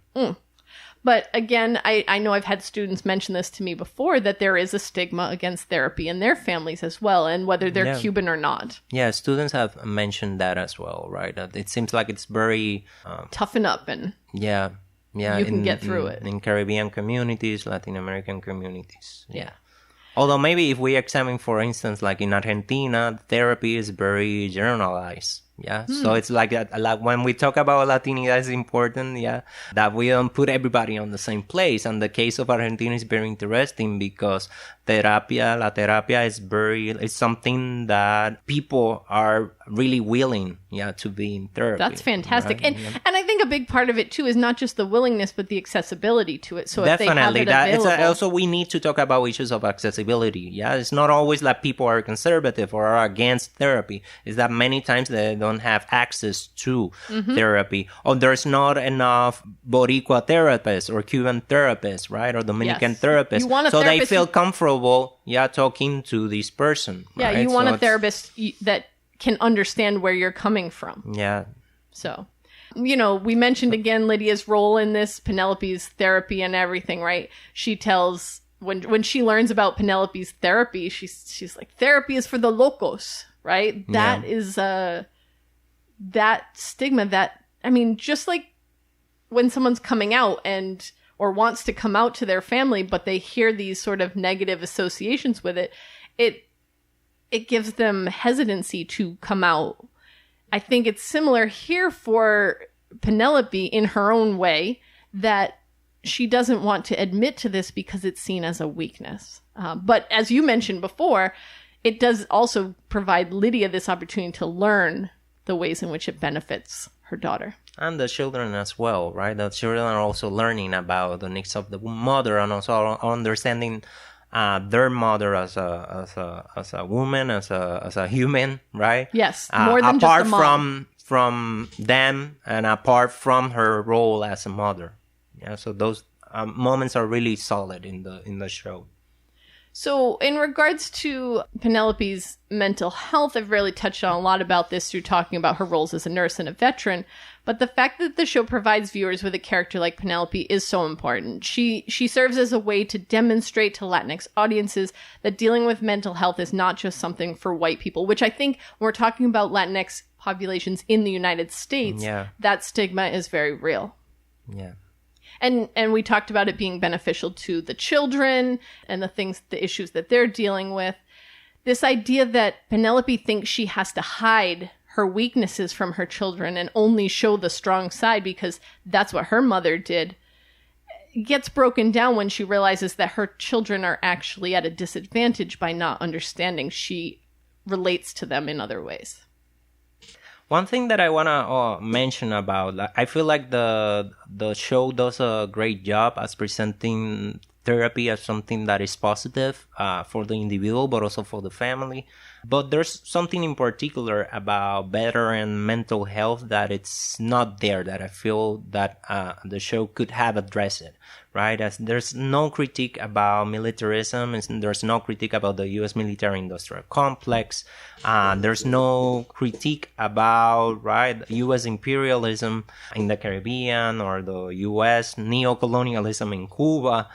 But again, I know I've had students mention this to me before, that there is a stigma against therapy in their families as well, and whether they're Cuban or not. Yeah, students have mentioned that as well, right? It seems like it's very... toughen up and... Yeah. Yeah, you can get through it. In Caribbean communities, Latin American communities. Yeah. Although maybe if we examine, for instance, like in Argentina, therapy is very generalized. Yeah. So it's like when we talk about Latinidad, it's important, that we don't put everybody on the same place. And the case of Argentina is very interesting because la terapia is something that people are really willing, to be in therapy. That's fantastic. Right? And I think a big part of it too is not just the willingness, but the accessibility to it. So Definitely, if they have it available. also we need to talk about issues of accessibility. Yeah, it's not always that people are conservative or are against therapy. It's that many times they don't have access to therapy, or there's not enough Boricua therapists or Cuban therapists, right, or Dominican therapists. You want a so therapist they feel comfortable, talking to this person. Yeah, right? you want a therapist that can understand where you're coming from. Yeah. So, we mentioned again Lydia's role in this, Penelope's therapy and everything, right? She tells, when she learns about Penelope's therapy, she's like, therapy is for the locos, right? That is that stigma that, just like when someone's coming out or wants to come out to their family, but they hear these sort of negative associations with it, it gives them hesitancy to come out. I think it's similar here for Penelope in her own way, that she doesn't want to admit to this because it's seen as a weakness. But as you mentioned before, it does also provide Lydia this opportunity to learn the ways in which it benefits her daughter. And the children as well, right? The children are also learning about the needs of the mother and also understanding their mother as a woman, as a human, right? Yes, more than apart just a mom. from them and apart from her role as a mother. Yeah, so those moments are really solid in the show. So in regards to Penelope's mental health, I've really touched on a lot about this through talking about her roles as a nurse and a veteran. But the fact that the show provides viewers with a character like Penelope is so important. She serves as a way to demonstrate to Latinx audiences that dealing with mental health is not just something for white people, which I think when we're talking about Latinx populations in the United States, that stigma is very real. Yeah. And we talked about it being beneficial to the children and the issues that they're dealing with. This idea that Penelope thinks she has to hide her weaknesses from her children and only show the strong side because that's what her mother did, gets broken down when she realizes that her children are actually at a disadvantage by not understanding. She relates to them in other ways. One thing that I want to mention about, I feel like the show does a great job as presenting therapy as something that is positive for the individual, but also for the family. But there's something in particular about veteran mental health that it's not there, that I feel that the show could have addressed it, right? As there's no critique about militarism, and there's no critique about the U.S. military-industrial complex. There's no critique about, right, U.S. imperialism in the Caribbean or the U.S. neocolonialism in Cuba,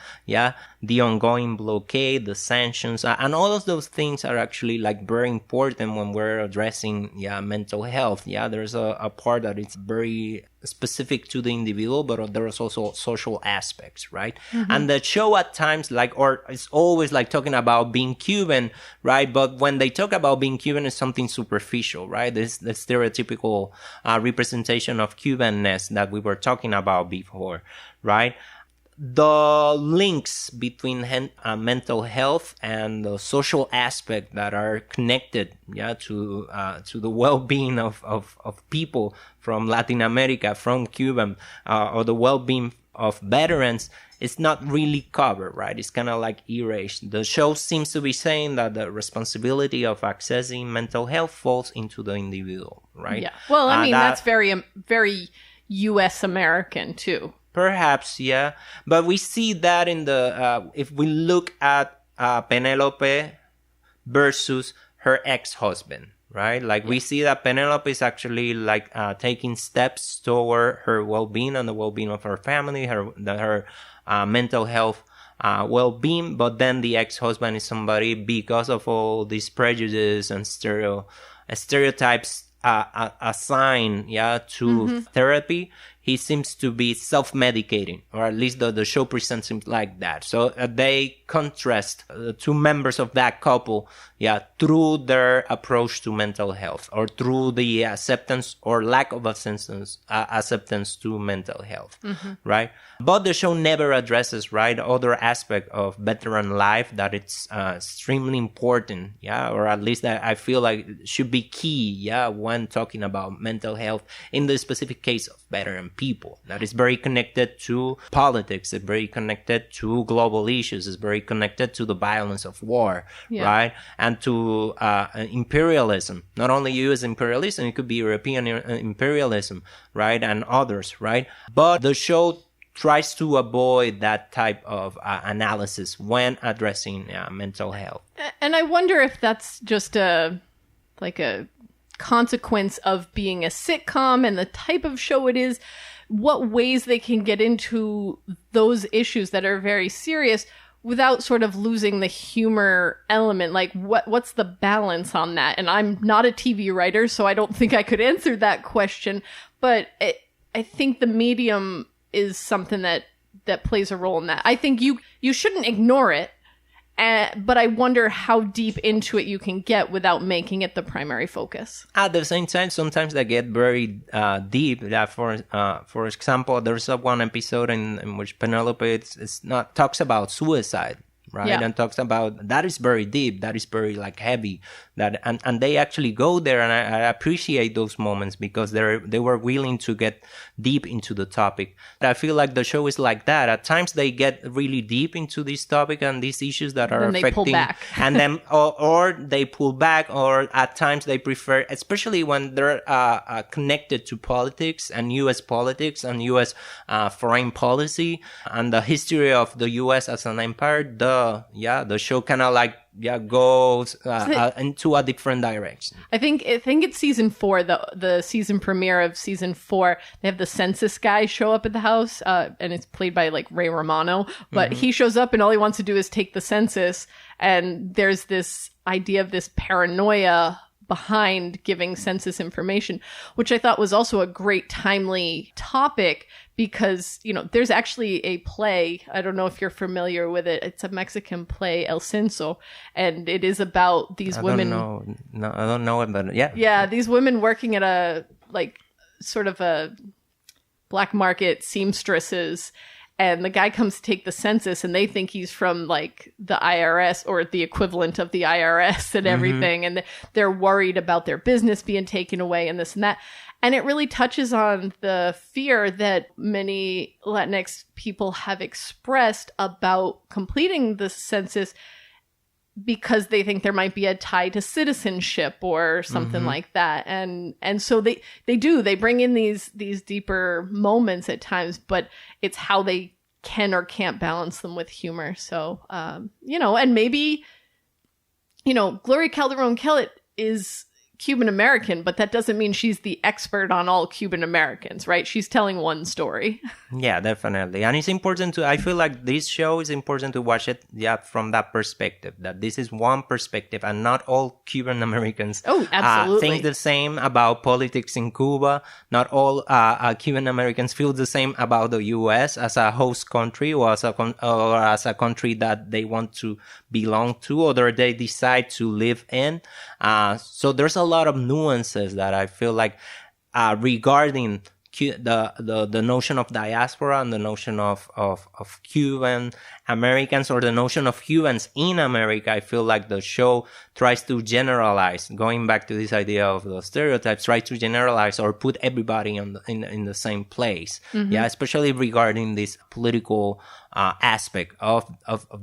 the ongoing blockade, the sanctions, and all of those things are actually like very important when we're addressing mental health. There's a part that it's very specific to the individual, but there's also social aspects, right? And the show at times it's always like talking about being Cuban, right? But when they talk about being Cuban, it's something superficial, right? This the stereotypical representation of Cubanness that we were talking about before, right? The links between mental health and the social aspect that are connected, to the well-being of people from Latin America, from Cuba, or the well-being of veterans, is not really covered, right? It's kind of like erased. The show seems to be saying that the responsibility of accessing mental health falls into the individual, right? Yeah. Well, I mean, that's very, very U.S. American too. Perhaps, but we see that in the if we look at Penelope versus her ex-husband, right? We see that Penelope is actually taking steps toward her well-being and the well-being of her family, her mental health well-being, but then the ex-husband is somebody, because of all these prejudices and stereotypes assigned to therapy, he seems to be self-medicating, or at least the show presents him like that. So they contrast the two members of that couple, through their approach to mental health, or through the acceptance or lack of acceptance to mental health, right? But the show never addresses, right, other aspect of veteran life that it's extremely important, or at least I feel like it should be key, when talking about mental health in the specific case of veteran people. That is very connected to politics, it's very connected to global issues, it's very connected to the violence of war, right? And to imperialism, not only U.S. imperialism, it could be European imperialism, right? And others, right? But the show tries to avoid that type of analysis when addressing mental health. And I wonder if that's just a consequence of being a sitcom and the type of show it is, what ways they can get into those issues that are very serious without sort of losing the humor element. Like, what's the balance on that? And I'm not a TV writer, so I don't think I could answer that question. But I think the medium is something that plays a role in that. I think you shouldn't ignore it, but I wonder how deep into it you can get without making it the primary focus. At the same time, sometimes they get very deep. For example, there's one episode in which Penelope talks about suicide, right? And talks about that is very deep, that is very heavy. And they actually go there, and I appreciate those moments because they were willing to get deep into the topic. I feel like the show is like that. At times they get really deep into this topic and these issues that are affecting, they pull back. And then or they pull back, or at times they prefer, especially when they're connected to politics and U.S. politics and U.S. Foreign policy and the history of the U.S. as an empire. The show kind of goes into a different direction. I think it's season 4, the season premiere of season 4. They have the census guy show up at the house, and it's played by Ray Romano. But he shows up, and all he wants to do is take the census. And there's this idea of this paranoia behind giving census information, which I thought was also a great timely topic. Because, there's actually a play, I don't know if you're familiar with it, it's a Mexican play, El Censo, and it is about these women. I don't know it, but yeah. Yeah, these women working at a, sort of a black market seamstresses, and the guy comes to take the census, and they think he's from, the IRS, or the equivalent of the IRS and everything, and they're worried about their business being taken away and this and that. And it really touches on the fear that many Latinx people have expressed about completing the census because they think there might be a tie to citizenship or something like that. And so they bring in these deeper moments at times, but it's how they can or can't balance them with humor. So, and maybe, Gloria Calderón-Kellett is Cuban-American, but that doesn't mean she's the expert on all Cuban-Americans, right? She's telling one story. Yeah, definitely. And it's important I feel like this show is important to watch it, from that perspective, that this is one perspective and not all Cuban-Americans think the same about politics in Cuba. Not all Cuban-Americans feel the same about the U.S. as a host country or as a country that they want to belong to or that they decide to live in. So there's a lot of nuances that I feel like regarding the notion of diaspora and the notion of Cuban Americans or the notion of Cubans in America. I feel like the show tries to generalize, going back to this idea of the stereotypes, tries to generalize or put everybody in the same place. Especially regarding this political aspect of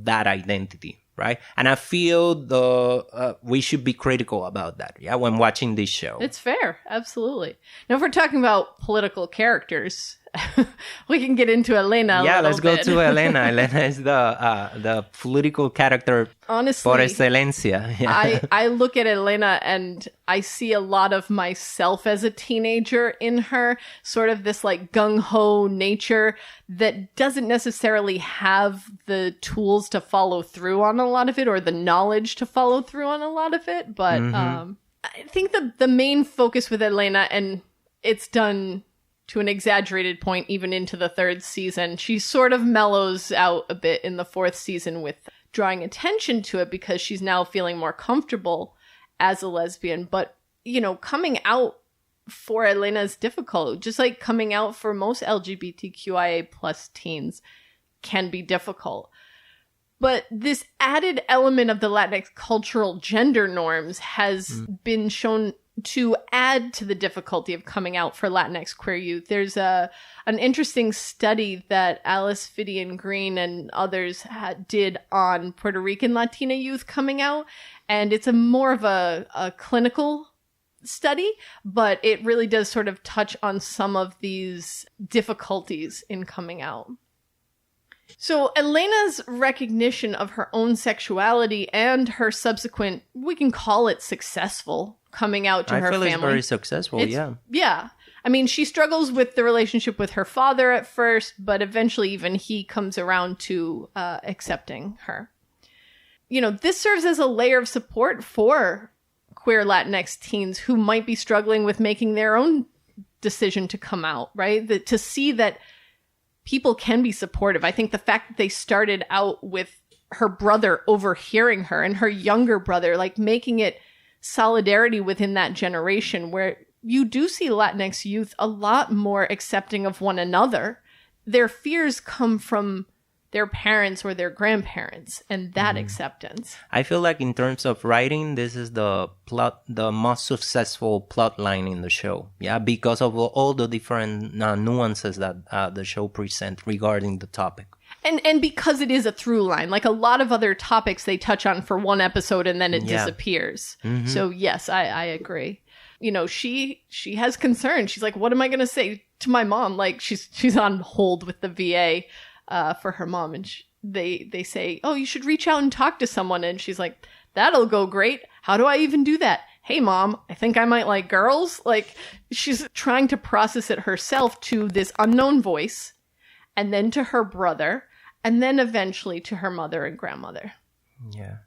that identity. Right. And I feel we should be critical about that. Yeah. When watching this show. It's fair. Absolutely. Now, if we're talking about political characters, we can get into Elena. Yeah. Let's go to Elena. Elena is the political character. Honestly, por excelencia. Yeah. I look at Elena and I see a lot of myself as a teenager in her, sort of this gung-ho nature that doesn't necessarily have the tools to follow through on a lot of it or the knowledge to follow through on a lot of it. But I think the main focus with Elena, and it's done to an exaggerated point even into the third season. She sort of mellows out a bit in the fourth season with drawing attention to it because she's now feeling more comfortable as a lesbian. But, you know, coming out for Elena is difficult, just like coming out for most LGBTQIA plus teens can be difficult. But this added element of the Latinx cultural gender norms has been shown to add to the difficulty of coming out for Latinx queer youth. There's an interesting study that Alice Fidian Green and others did on Puerto Rican Latina youth coming out, and it's more of a clinical study, but it really does sort of touch on some of these difficulties in coming out. So Elena's recognition of her own sexuality and her subsequent, we can call it successful, coming out to her family. I feel it's very successful, yeah. Yeah. I mean, she struggles with the relationship with her father at first, but eventually even he comes around to accepting her. You know, this serves as a layer of support for queer Latinx teens who might be struggling with making their own decision to come out, right? To see that people can be supportive. I think the fact that they started out with her brother overhearing her and her younger brother, like making it solidarity within that generation where you do see Latinx youth a lot more accepting of one another. Their fears come from their parents or their grandparents and that acceptance. I feel like in terms of writing, this is the most successful plot line in the show. Yeah, because of all the different nuances that the show presents regarding the topic. And because it is a through line, like a lot of other topics they touch on for one episode and then it disappears. Mm-hmm. So yes, I agree. You know, she has concern. She's like, what am I going to say to my mom? Like she's on hold with the VA for her mom, and they say, oh, you should reach out and talk to someone. And she's like, that'll go great. How do I even do that? Hey, mom, I think I might like girls. Like she's trying to process it herself to this unknown voice, and then to her brother, and then eventually to her mother and grandmother. Yeah.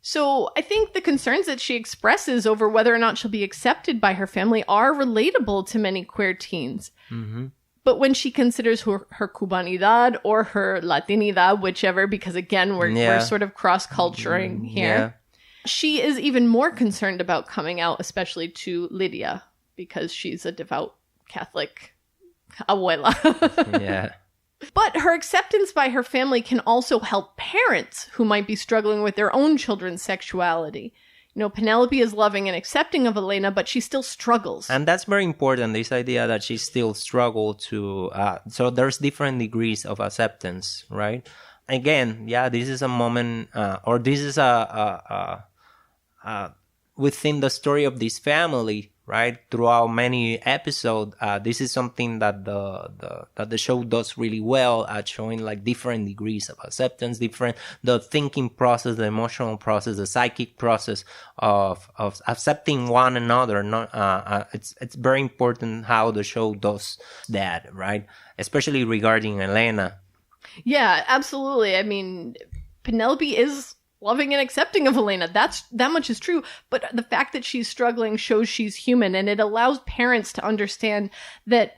So I think the concerns that she expresses over whether or not she'll be accepted by her family are relatable to many queer teens. Mm-hmm. But when she considers her Cubanidad or her Latinidad, whichever, because again, we're sort of cross-culturing here, she is even more concerned about coming out, especially to Lydia, because she's a devout Catholic abuela. Yeah. But her acceptance by her family can also help parents who might be struggling with their own children's sexuality. You know, Penelope is loving and accepting of Elena, but she still struggles. And that's very important, this idea that she still struggles to... so there's different degrees of acceptance, right? Again, this is a moment, or this is within the story of this family, right? Throughout many episodes, this is something that the show does really well at showing like different degrees of acceptance, the thinking process, the emotional process, the psychic process of accepting one another. It's very important how the show does that, right? Especially regarding Elena. Yeah, absolutely. I mean, Penelope is loving and accepting of Elena. That much is true. But the fact that she's struggling shows she's human, and it allows parents to understand that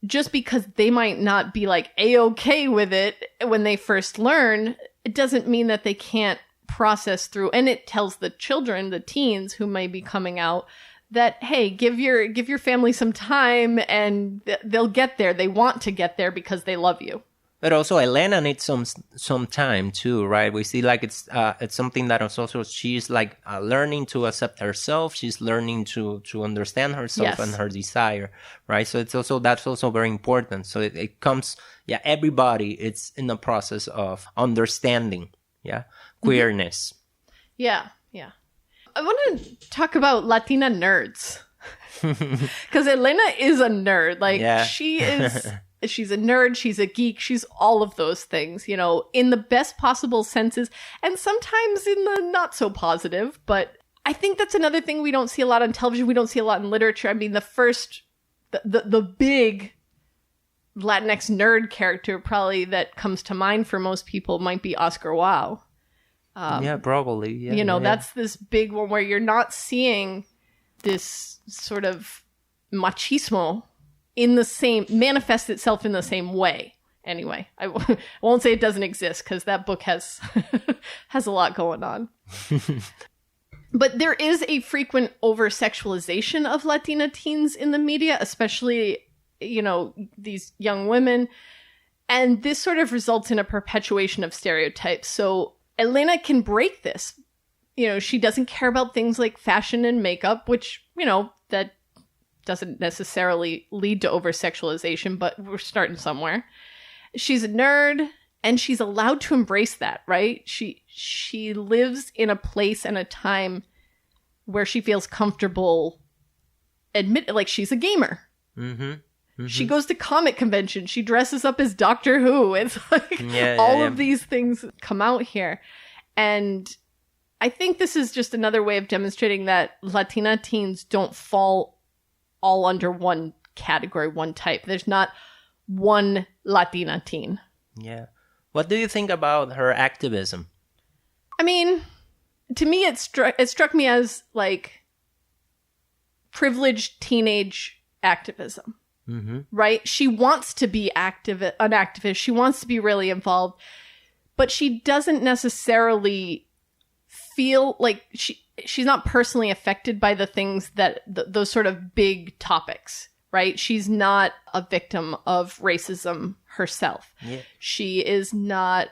just because they might not be like A-okay with it when they first learn, it doesn't mean that they can't process through. And it tells the children, the teens who may be coming out, that, hey, give your family some time and they'll get there. They want to get there because they love you. But also Elena needs some time too, right? We see like it's something that also she's like learning to accept herself. She's learning to understand herself and her desire, right? So that's also very important. So it comes, everybody, it's in the process of understanding, queerness. Yeah. I want to talk about Latina nerds. Because Elena is a nerd. Like she is... She's a nerd, she's a geek, she's all of those things, you know, in the best possible senses, and sometimes in the not so positive. But I think that's another thing we don't see a lot on television, we don't see a lot in literature. I mean, the big Latinx nerd character probably that comes to mind for most people might be Oscar Wilde. Probably. Yeah, you know, that's this big one where you're not seeing this sort of machismo manifests itself in the same way. Anyway, I won't say it doesn't exist because that book has has a lot going on. But there is a frequent over-sexualization of Latina teens in the media, especially, these young women. And this sort of results in a perpetuation of stereotypes. So Elena can break this. She doesn't care about things like fashion and makeup, which, that doesn't necessarily lead to over-sexualization, but we're starting somewhere. She's a nerd, and she's allowed to embrace that, right? She lives in a place and a time where she feels comfortable like she's a gamer. Mm-hmm. Mm-hmm. She goes to comic conventions. She dresses up as Doctor Who. It's like all of these things come out here. And I think this is just another way of demonstrating that Latina teens don't fall all under one category, one type. There's not one Latina teen. Yeah. What do you think about her activism? I mean, to me, it struck me as like privileged teenage activism, right? She wants to be an activist. She wants to be really involved, but she doesn't necessarily feel like she's not personally affected by the things that those sort of big topics, right? She's not a victim of racism herself. Yeah. She is not,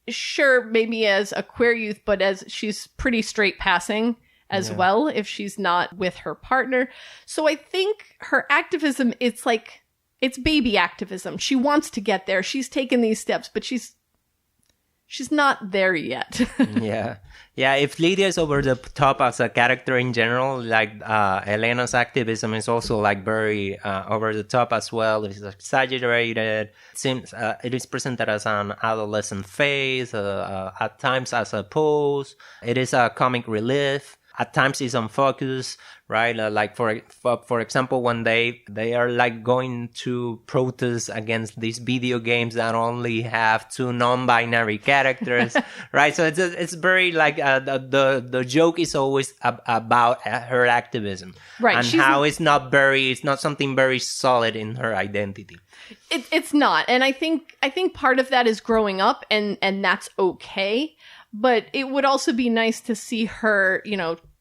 sure, maybe as a queer youth, but as she's pretty straight passing as well if she's not with her partner. So I think her activism, it's baby activism. She wants to get there. She's taken these steps, but she's not there yet. Yeah, if Lydia is over the top as a character in general, like Elena's activism is also like very over the top as well. It's exaggerated. It seems it is presented as an adolescent phase, at times as a pose. It is a comic relief. At times it's on focus, right? Like for example, when they are like going to protest against these video games that only have two non-binary characters, right? So it's very like the joke is always about her activism, right? And how it's not something very solid in her identity. It's not, and I think part of that is growing up, and that's okay. But it would also be nice to see her,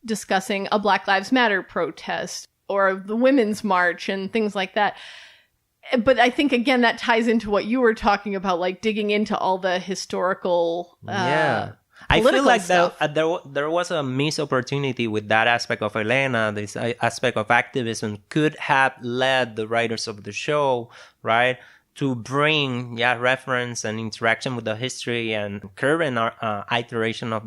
discussing a Black Lives Matter protest or the Women's March and things like that. But I think, again, that ties into what you were talking about, like digging into all the historical I feel like there was a missed opportunity with that aspect of Elena. This aspect of activism could have led the writers of the show, right, to bring reference and interaction with the history and current iteration of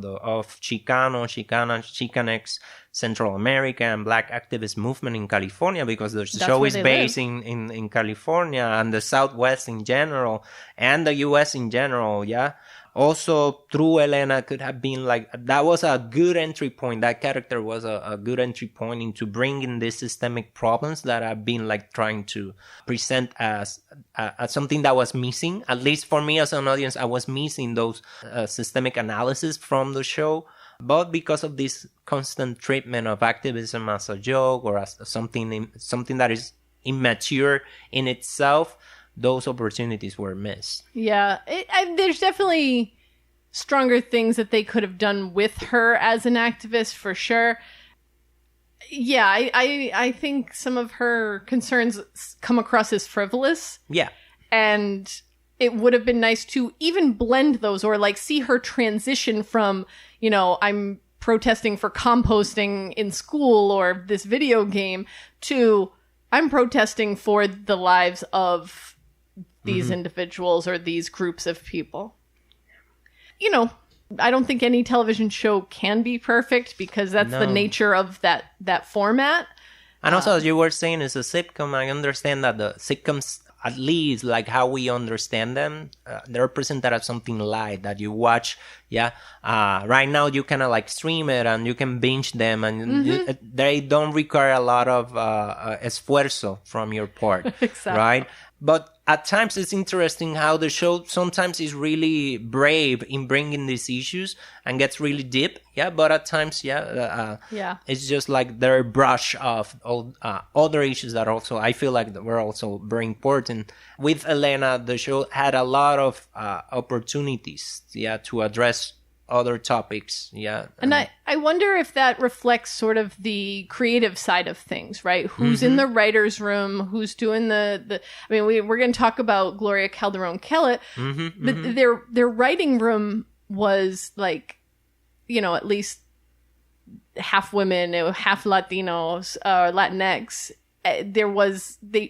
Chicano, Chicanx, Central America, and Black activist movement in California, because the show is based in California and the Southwest in general and the U.S. in general, Also, through Elena could have been like, that was a good entry point. That character was a good entry point into bringing these systemic problems that I've been like trying to present as something that was missing. At least for me as an audience, I was missing those systemic analysis from the show. But because of this constant treatment of activism as a joke or as something that is immature in itself, those opportunities were missed. Yeah, there's definitely stronger things that they could have done with her as an activist, for sure. Yeah, I think some of her concerns come across as frivolous. Yeah. And it would have been nice to even blend those, or like see her transition from, I'm protesting for composting in school or this video game, to I'm protesting for the lives of these individuals or these groups of people. I don't think any television show can be perfect, because that's the nature of that format. And also, as you were saying, it's a sitcom. I understand that the sitcoms, at least like how we understand them, they're presented as something light that you watch. Right now you kind of like stream it and you can binge them, and they don't require a lot of esfuerzo from your part. Exactly. Right? But at times it's interesting how the show sometimes is really brave in bringing these issues and gets really deep. Yeah, but at times, it's just like their brush of all other issues that also I feel like that were also very important. With Elena, the show had a lot of opportunities, to address other topics. And I wonder if that reflects sort of the creative side of things, right? Who's in the writer's room, who's doing the I mean, we're going to talk about Gloria Calderón-Kellett, but their writing room was like, at least half women, half Latinos, Latinx.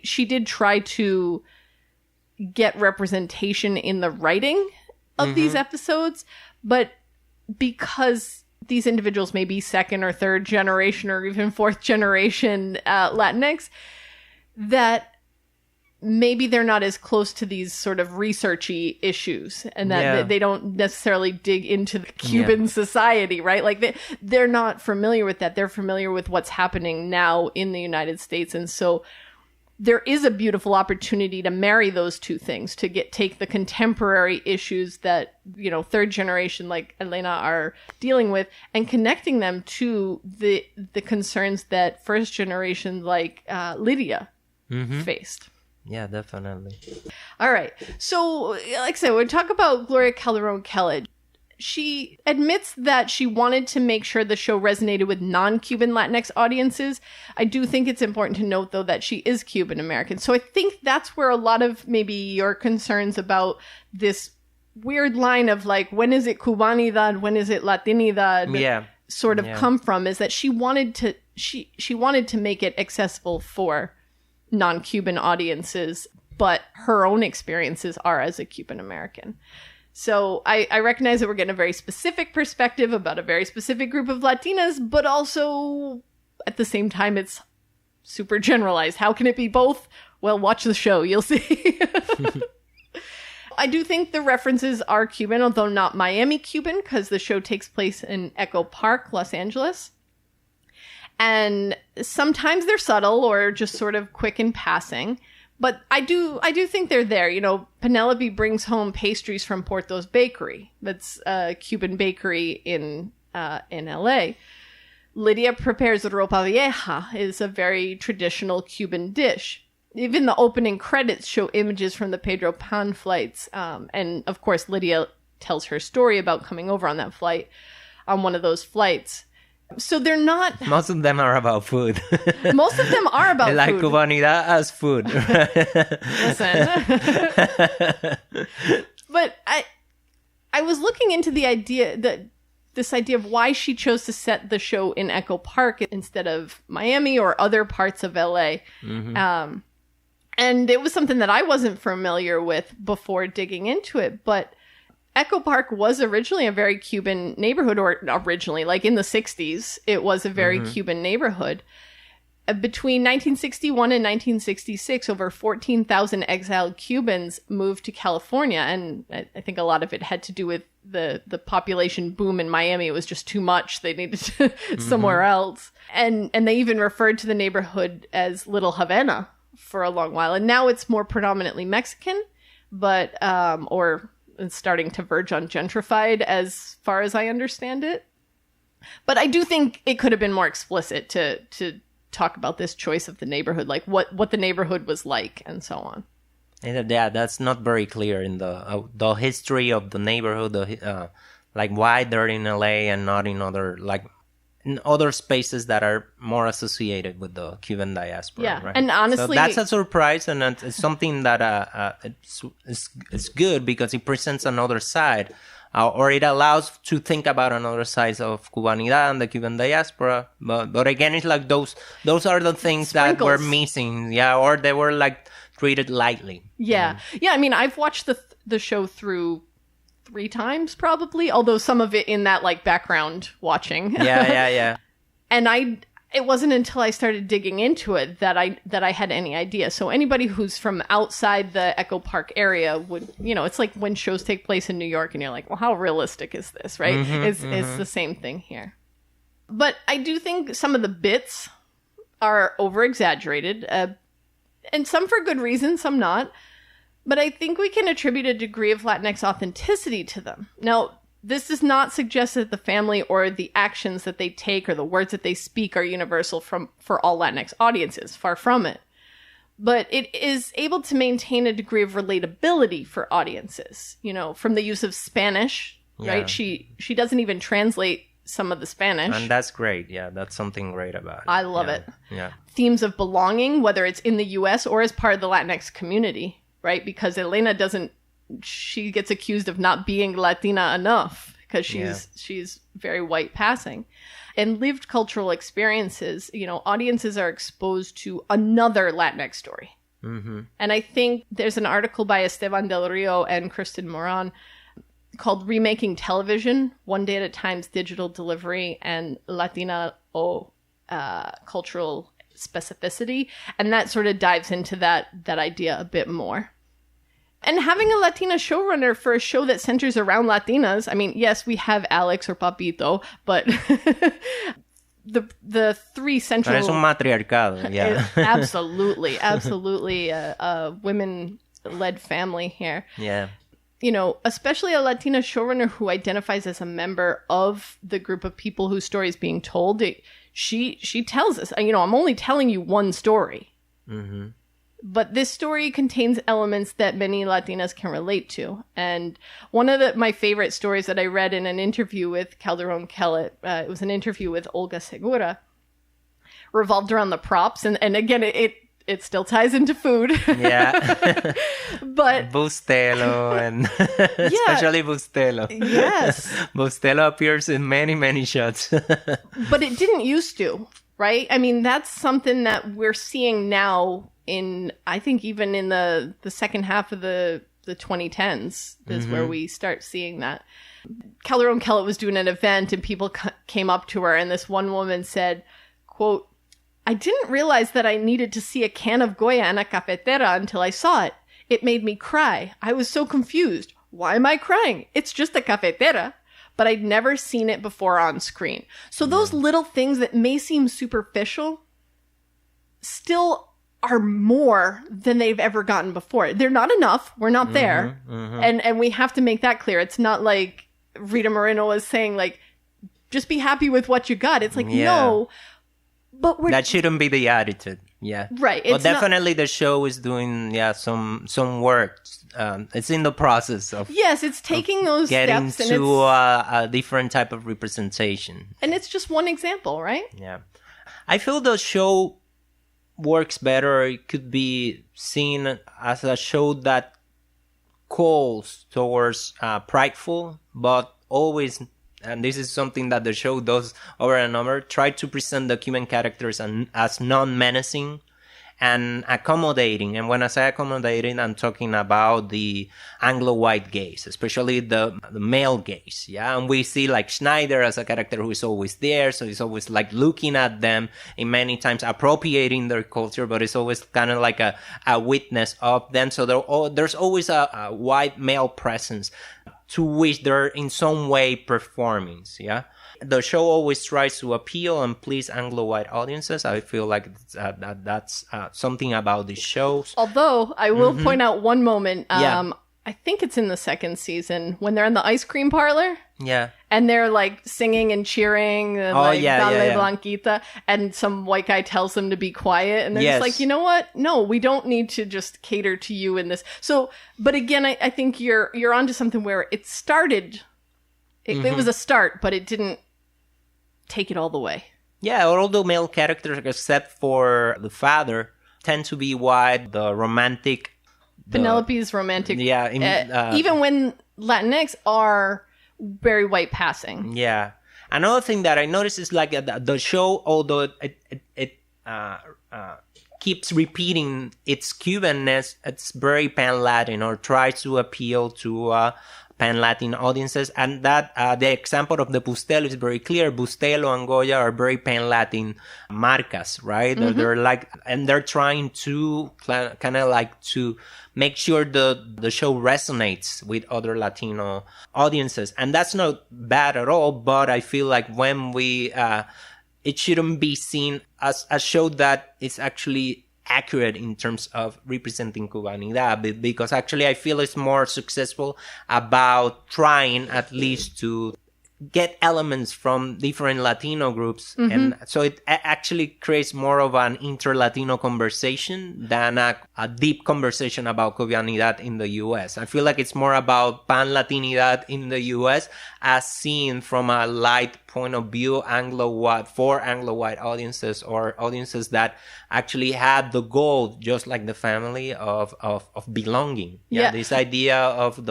She did try to get representation in the writing of these episodes, but because these individuals may be second or third generation or even fourth generation Latinx, that maybe they're not as close to these sort of researchy issues, and that they don't necessarily dig into the Cuban society, right? Like they're not familiar with that. They're familiar with what's happening now in the United States. And so there is a beautiful opportunity to marry those two things, to take the contemporary issues that, third generation like Elena are dealing with and connecting them to the concerns that first generation like Lydia faced. Yeah, definitely. All right. So, like I said, we'll talk about Gloria Calderón-Kellett. She admits that she wanted to make sure the show resonated with non-Cuban Latinx audiences. I do think it's important to note, though, that she is Cuban-American. So I think that's where a lot of maybe your concerns about this weird line of like, when is it Cubanidad, when is it Latinidad, sort of come from, is that she wanted to make it accessible for non-Cuban audiences, but her own experiences are as a Cuban-American. So I recognize that we're getting a very specific perspective about a very specific group of Latinas, but also at the same time, it's super generalized. How can it be both? Well, watch the show. You'll see. I do think the references are Cuban, although not Miami Cuban, because the show takes place in Echo Park, Los Angeles. And sometimes they're subtle or just sort of quick in passing. But I do think they're there. Penelope brings home pastries from Porto's Bakery. That's a Cuban bakery in LA. Lydia prepares ropa vieja, is a very traditional Cuban dish. Even the opening credits show images from the Pedro Pan flights. And of course, Lydia tells her story about coming over on that flight, on one of those flights. So they're not... Most of them are about food. Most of them are about like food. Like Cubanidad as food. Listen. But I was looking into the idea, this idea of why she chose to set the show in Echo Park instead of Miami or other parts of LA. And it was something that I wasn't familiar with before digging into it, but Echo Park was originally a very Cuban neighborhood, or originally, like in the 60s, it was a very Cuban neighborhood. Between 1961 and 1966, over 14,000 exiled Cubans moved to California, and I think a lot of it had to do with the population boom in Miami. It was just too much. They needed to somewhere else. And they even referred to the neighborhood as Little Havana for a long while. And now it's more predominantly Mexican, but it's starting to verge on gentrified as far as I understand it. But I do think it could have been more explicit to talk about this choice of the neighborhood, like what the neighborhood was like and so on. Yeah, that's not very clear in the history of the neighborhood, like why they're in LA and not in other spaces that are more associated with the Cuban diaspora. Yeah, right? And honestly... So that's a surprise, and it's something that it's good because it presents another side, or it allows to think about another side of Cubanidad and the Cuban diaspora. But again, it's like those are the things Sprinkles. That were missing, or they were like treated lightly. Yeah. I mean, I've watched the show through 3 times probably, although some of it in that like background watching. Yeah. And it wasn't until I started digging into it that I had any idea. So anybody who's from outside the Echo Park area would, it's like when shows take place in New York and you're like, well, how realistic is this, right? It's the same thing here. But I do think some of the bits are over-exaggerated. And some for good reason, some not. But I think we can attribute a degree of Latinx authenticity to them. Now, this does not suggest that the family or the actions that they take or the words that they speak are universal for all Latinx audiences. Far from it. But it is able to maintain a degree of relatability for audiences, you know, from the use of Spanish, right? She doesn't even translate some of the Spanish. And that's great. Yeah, that's something great about it. I love it. Yeah. Themes of belonging, whether it's in the U.S. or as part of the Latinx community, right? Because Elena she gets accused of not being Latina enough because she's very white passing. And lived cultural experiences, you know, audiences are exposed to another Latinx story. Mm-hmm. And I think there's an article by Esteban Del Rio and Kristen Moran called Remaking Television, One Day at a Time's Digital Delivery and Latina Cultural Specificity. And that sort of dives into that idea a bit more. And having a Latina showrunner for a show that centers around Latinas, I mean, yes, we have Alex or Papito, but the three central... Pero es un matriarcado, yeah. Absolutely a women-led family here. Yeah. You know, especially a Latina showrunner who identifies as a member of the group of people whose story is being told. She tells us, you know, I'm only telling you one story. Mm-hmm. But this story contains elements that many Latinas can relate to. And one of my favorite stories that I read in an interview with Calderón-Kellett, it was an interview with Olga Segura, revolved around the props. And again, it still ties into food. Yeah. But Bustelo and especially Bustelo. Yes. Bustelo appears in many, many shots. But it didn't used to, right? I mean, that's something that we're seeing now I think even in the second half of the 2010s is where we start seeing that. Calderón-Kellett was doing an event and people came up to her and this one woman said, quote, "I didn't realize that I needed to see a can of Goya in a cafetera until I saw it. It made me cry. I was so confused. Why am I crying? It's just a cafetera." But I'd never seen it before on screen. So those little things that may seem superficial still are more than they've ever gotten before. They're not enough. We're not there. And we have to make that clear. It's not like Rita Moreno was saying, like, just be happy with what you got. It's like, no. But that shouldn't be the attitude. Yeah. Right. But definitely the show is doing, some work. It's in the process of... Yes, it's taking those getting steps. to a different type of representation. And it's just one example, right? Yeah. I feel the show works better. It could be seen as a show that calls towards prideful, but always, and this is something that the show does over and over, try to present the Cuban characters as non-menacing and accommodating. And when I say accommodating, I'm talking about the Anglo-white gaze, especially the male gaze. Yeah. And we see like Schneider as a character who is always there. So he's always like looking at them and many times appropriating their culture, but it's always kind of like a witness of them. So there's always a white male presence to which they're in some way performing. Yeah. The show always tries to appeal and please Anglo-white audiences. I feel like that's something about the shows. Although, I will point out one moment. I think it's in the second season when they're in the ice cream parlor. Yeah. And they're like singing and cheering. And Dale Blanquita. And some white guy tells them to be quiet. And they're just like, you know what? No, we don't need to just cater to you in this. So, but again, I think you're onto something where it started. It was a start, but it didn't take it all the way. Yeah, all the male characters, except for the father, tend to be white. The romantic... Penelope's romantic... Yeah. Even when Latinx are very white passing. Yeah. Another thing that I noticed is like the show, although it keeps repeating its Cubanness, it's very pan-Latin or tries to appeal to... pan-Latin audiences, and that the example of the Bustelo is very clear. Bustelo and Goya are very pan-Latin marcas, right? They're like, and they're trying to kind of like to make sure the show resonates with other Latino audiences, and that's not bad at all. But I feel like when we, it shouldn't be seen as a show that is actually accurate in terms of representing Cubanidad, because actually I feel it's more successful about trying at least to get elements from different Latino groups. And so it actually creates more of an inter-Latino conversation than a deep conversation about Cubanidad in the U.S. I feel like it's more about pan-Latinidad in the U.S. as seen from a light point of view, Anglo-white, for Anglo-white audiences, or audiences that actually had the goal, just like the family, of belonging. This idea of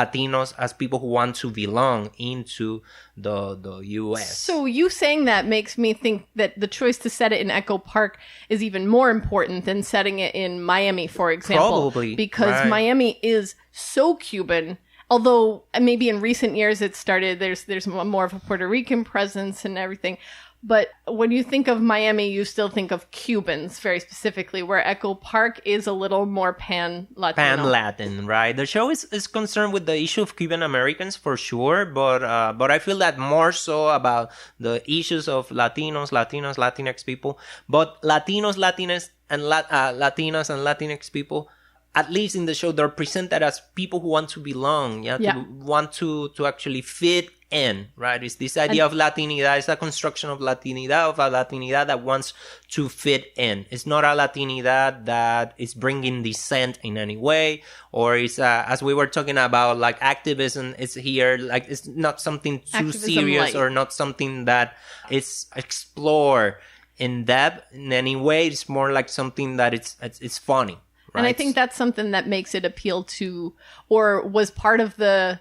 Latinos as people who want to belong into the U.S. So you saying that makes me think that the choice to set it in Echo Park is even more important than setting it in Miami, for example. Probably. Because Miami is so Cuban. Although maybe in recent years it started, there's more of a Puerto Rican presence and everything. But when you think of Miami, you still think of Cubans very specifically, where Echo Park is a little more pan-Latino. Pan-Latin, right? The show is concerned with the issue of Cuban-Americans for sure, but I feel that more so about the issues of Latinos, Latinx people. But Latinos, Latinas, and Latinas and Latinx people, at least in the show, they're presented as people who want to belong, to want to actually fit in, right? It's this idea of Latinidad. It's a construction of Latinidad, that wants to fit in. It's not a Latinidad that is bringing dissent in any way, or it's, as we were talking about, like activism is here, like it's not something too Activism serious light. or not something that is explored in depth in any way. It's more like something that it's funny. Right. And I think that's something that makes it appeal to, or was part of the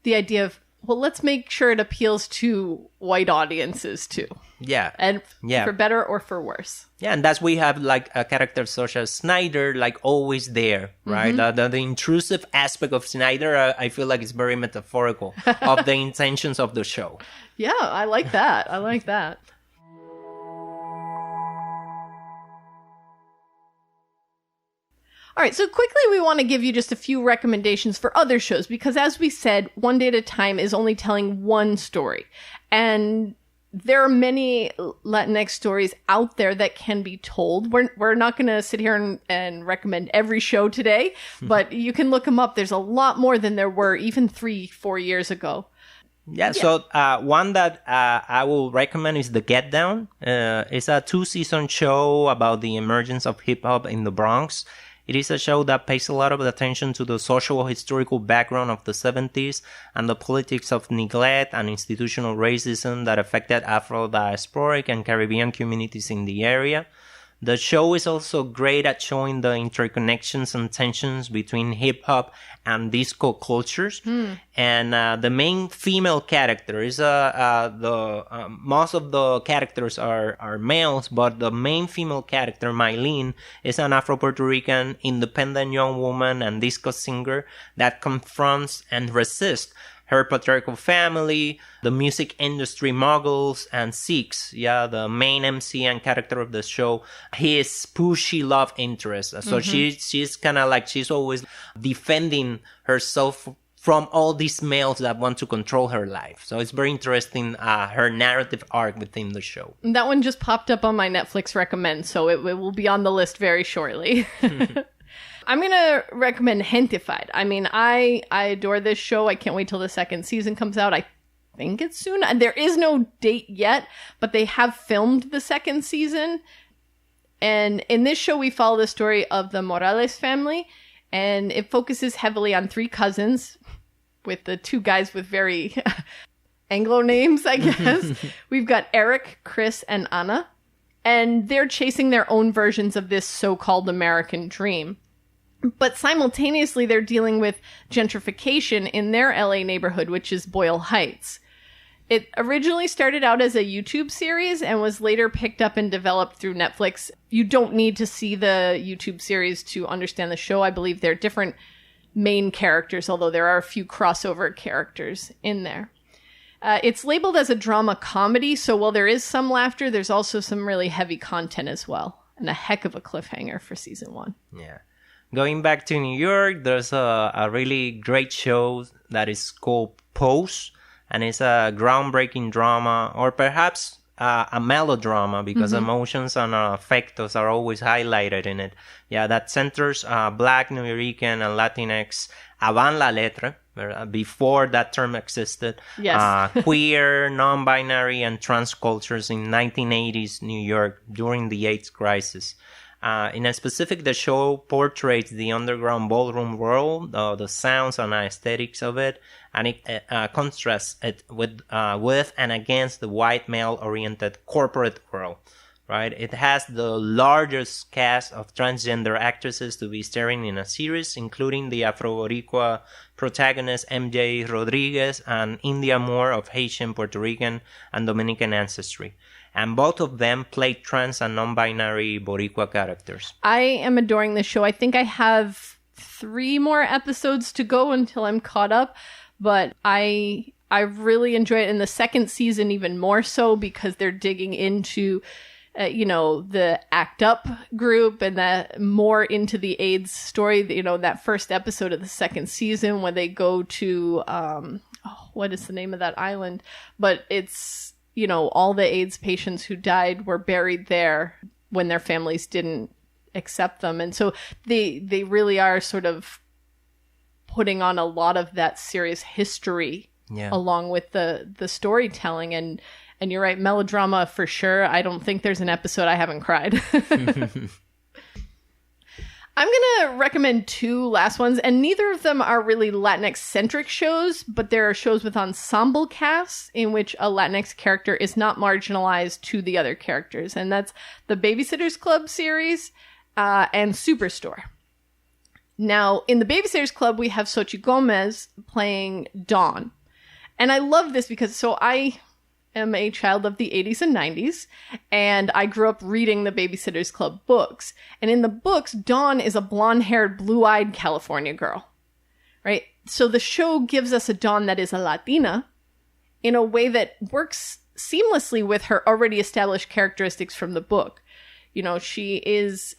idea of, well, let's make sure it appeals to white audiences too. Yeah. And for better or for worse. Yeah, and that's we have like a character such as Snyder, like always there, right? The intrusive aspect of Snyder, I feel like it's very metaphorical of the intentions of the show. Yeah, I like that. I like that. All right, so quickly we want to give you just a few recommendations for other shows, because as we said, One Day at a Time is only telling one story. And there are many Latinx stories out there that can be told. We're not going to sit here and recommend every show today, but you can look them up. There's a lot more than there were even 3-4 years ago. Yeah, so one that I will recommend is The Get Down. It's a 2-season show about the emergence of hip-hop in the Bronx. It is a show that pays a lot of attention to the social historical background of the 70s and the politics of neglect and institutional racism that affected Afro-diasporic and Caribbean communities in the area. The show is also great at showing the interconnections and tensions between hip-hop and disco cultures. And the main female character is most of the characters are males, but the main female character, Mylene, is an Afro-Puerto Rican independent young woman and disco singer that confronts and resists her patriarchal family, the music industry moguls, and Six, the main MC and character of the show, his pushy love interest. So she's kind of like, she's always defending herself from all these males that want to control her life. So it's very interesting, her narrative arc within the show. That one just popped up on my Netflix recommend, so it will be on the list very shortly. I'm going to recommend Gentified. I mean, I adore this show. I can't wait till the second season comes out. I think it's soon. There is no date yet, but they have filmed the second season. And in this show, we follow the story of the Morales family, and it focuses heavily on 3 cousins with the 2 guys with very Anglo names, I guess. We've got Eric, Chris, and Anna, and they're chasing their own versions of this so-called American dream. But simultaneously, they're dealing with gentrification in their LA neighborhood, which is Boyle Heights. It originally started out as a YouTube series and was later picked up and developed through Netflix. You don't need to see the YouTube series to understand the show. I believe they're different main characters, although there are a few crossover characters in there. It's labeled as a drama comedy, so while there is some laughter, there's also some really heavy content as well. And a heck of a cliffhanger for season 1. Yeah. Going back to New York, there's a really great show that is called Pose, and it's a groundbreaking drama, or perhaps a melodrama because emotions and affectos are always highlighted in it. Yeah, that centers Black, Nuyorican, and Latinx avant la lettre, before that term existed. Yes. Queer, non-binary, and trans cultures in 1980s New York during the AIDS crisis. In a specific, the show portrays the underground ballroom world, the sounds and aesthetics of it, and it contrasts it with and against the white male-oriented corporate world. Right? It has the largest cast of transgender actresses to be starring in a series, including the Afro-Boricua protagonist MJ Rodriguez and India Moore of Haitian, Puerto Rican, and Dominican ancestry. And both of them play trans and non-binary Boricua characters. I am adoring this show. I think I have 3 more episodes to go until I'm caught up, but I really enjoy it. In the second season, even more so, because they're digging into the ACT UP group and that more into the AIDS story. That first episode of the second season when they go to, what is the name of that island? But it's, all the AIDS patients who died were buried there when their families didn't accept them. And so they really are sort of putting on a lot of that serious history along with the storytelling. And you're right, melodrama for sure. I don't think there's an episode I haven't cried. I'm going to recommend 2 last ones, and neither of them are really Latinx-centric shows, but there are shows with ensemble casts in which a Latinx character is not marginalized to the other characters. And that's the Babysitter's Club series and Superstore. Now, in the Babysitter's Club, we have Xochitl Gomez playing Dawn. And I love this because I am a child of the 80s and 90s, and I grew up reading the Babysitter's Club books. And in the books, Dawn is a blonde-haired, blue-eyed California girl, right? So the show gives us a Dawn that is a Latina in a way that works seamlessly with her already established characteristics from the book. She is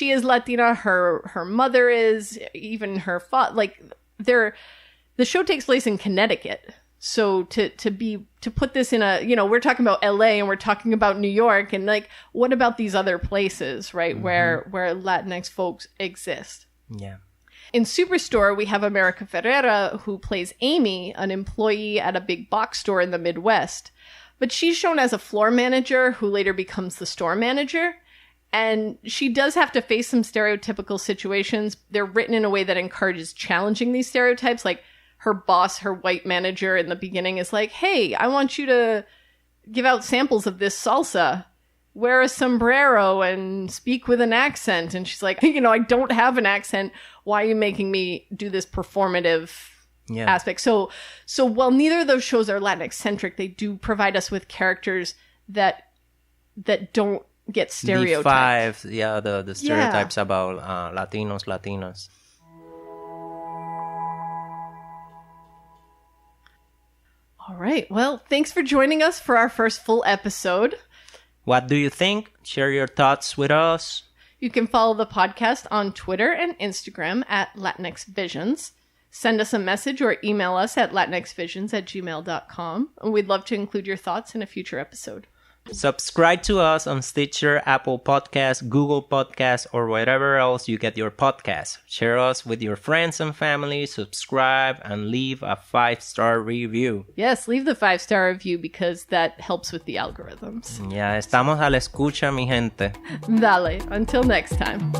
Latina, her mother is, even her father, the show takes place in Connecticut. So to put this in we're talking about LA and we're talking about New York, and what about these other places, right? Mm-hmm. Where Latinx folks exist. Yeah. In Superstore, we have America Ferrera, who plays Amy, an employee at a big box store in the Midwest. But she's shown as a floor manager who later becomes the store manager. And she does have to face some stereotypical situations. They're written in a way that encourages challenging these stereotypes. Like, her boss, her white manager in the beginning is like, hey, I want you to give out samples of this salsa, wear a sombrero, and speak with an accent. And she's like, I don't have an accent. Why are you making me do this performative aspect? So while neither of those shows are Latinx-centric, they do provide us with characters that don't get stereotyped. The stereotypes about Latinos, Latinas. All right. Well, thanks for joining us for our first full episode. What do you think? Share your thoughts with us. You can follow the podcast on Twitter and Instagram at Latinx Visions. Send us a message or email us at latinxvisions@gmail.com. And we'd love to include your thoughts in a future episode. Subscribe to us on Stitcher, Apple Podcasts, Google Podcasts, or wherever else you get your podcasts. Share us with your friends and family, subscribe, and leave a 5-star review. Yes, leave the 5-star review because that helps with the algorithms. Ya, estamos a la escucha, mi gente. Dale, until next time.